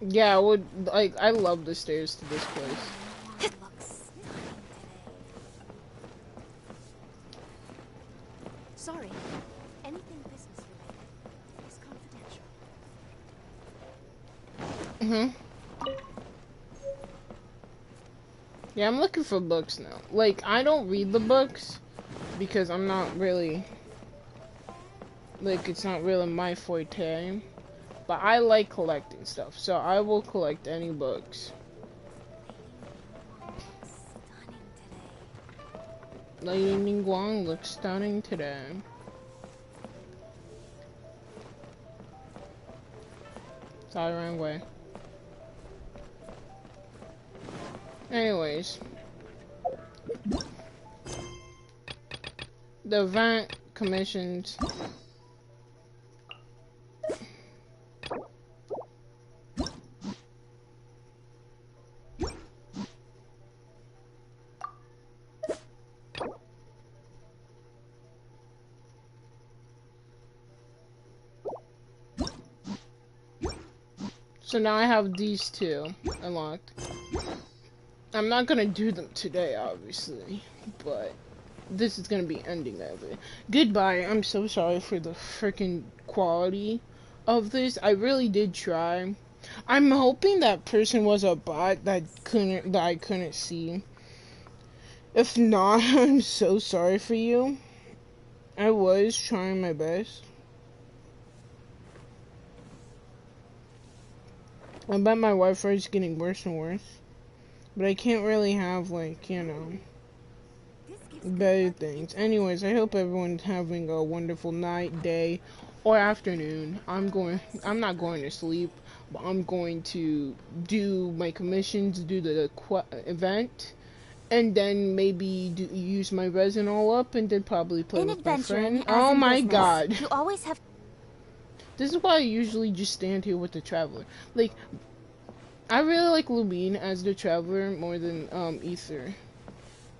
[SPEAKER 1] yeah, I would, like, I love the stairs to this place.
[SPEAKER 16] Sorry, anything business related is confidential.
[SPEAKER 1] Yeah, I'm looking for books now. Like, I don't read the books because I'm not really Like, it's not really my forte. But I like collecting stuff, so I will collect any books. Lady Ningguang looks stunning today. Sorry, wrong way. Anyways. The event commissions. So now I have these two unlocked. I'm not gonna do them today, obviously, but this is gonna be ending that way. Goodbye. I'm so sorry for the freaking quality of this. I really did try. I'm hoping that person was a bot that I couldn't see. If not, I'm so sorry for you. I was trying my best. I bet my Wi-Fi is getting worse and worse. But I can't really have, like, you know, better things. Anyways, I hope everyone's having a wonderful night, day, or afternoon. I'm not going to sleep, but I'm going to do my commissions, do the event, and then maybe use my resin all up, and then probably play with my friend. Oh my god.
[SPEAKER 16] You always have.
[SPEAKER 1] This is why I usually just stand here with the Traveler. Like, I really like Lumine as the Traveler more than Ether.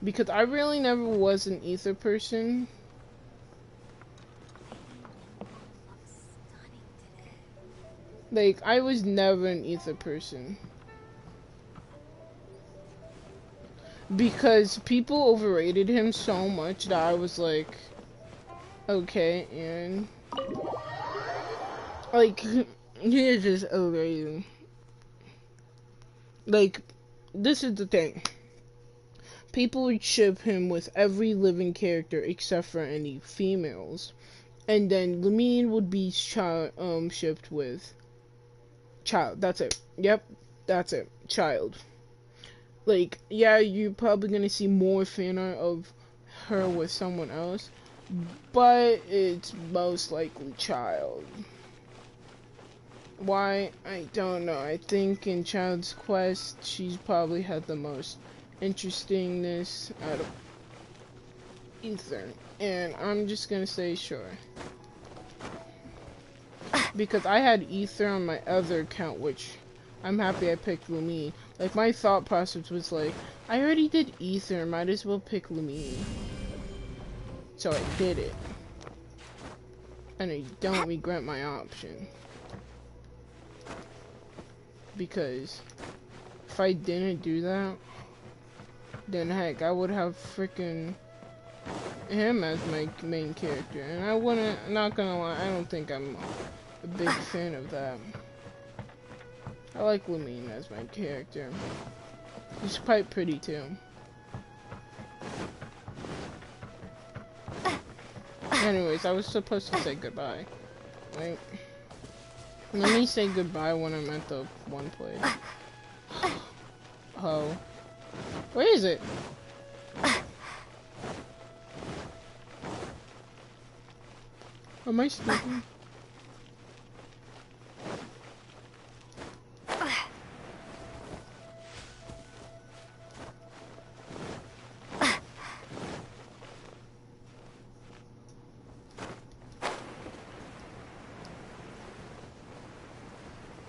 [SPEAKER 1] Because I really never was an Ether person. Like, I was never an Ether person. Because people overrated him so much that I was like, okay, and like, he is just overrated. Like, this is the thing. People would ship him with every living character except for any females. And then Lumine would be shipped with Child. That's it. Yep, that's it. Child. Like, yeah, you're probably gonna see more fan art of her with someone else, but it's most likely Child. Why? I don't know. I think in Child's Quest, she's probably had the most interestingness out of Ether. And I'm just gonna say sure. Because I had Ether on my other account, which I'm happy I picked Lumine. Like, my thought process was like, I already did Ether, might as well pick Lumine. So I did it. And I don't regret my option. Because if I didn't do that, then heck, I would have freaking him as my main character. And I wouldn't, not gonna lie, I don't think I'm a big fan of that. I like Lumine as my character. She's quite pretty too. Anyways, I was supposed to say goodbye. Wait. Let me say goodbye when I'm at the one place. Oh. Where is it? Am I stupid?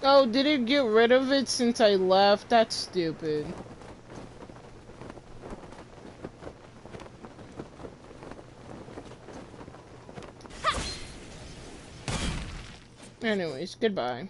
[SPEAKER 1] Oh, did it get rid of it since I left? That's stupid. Anyways, goodbye.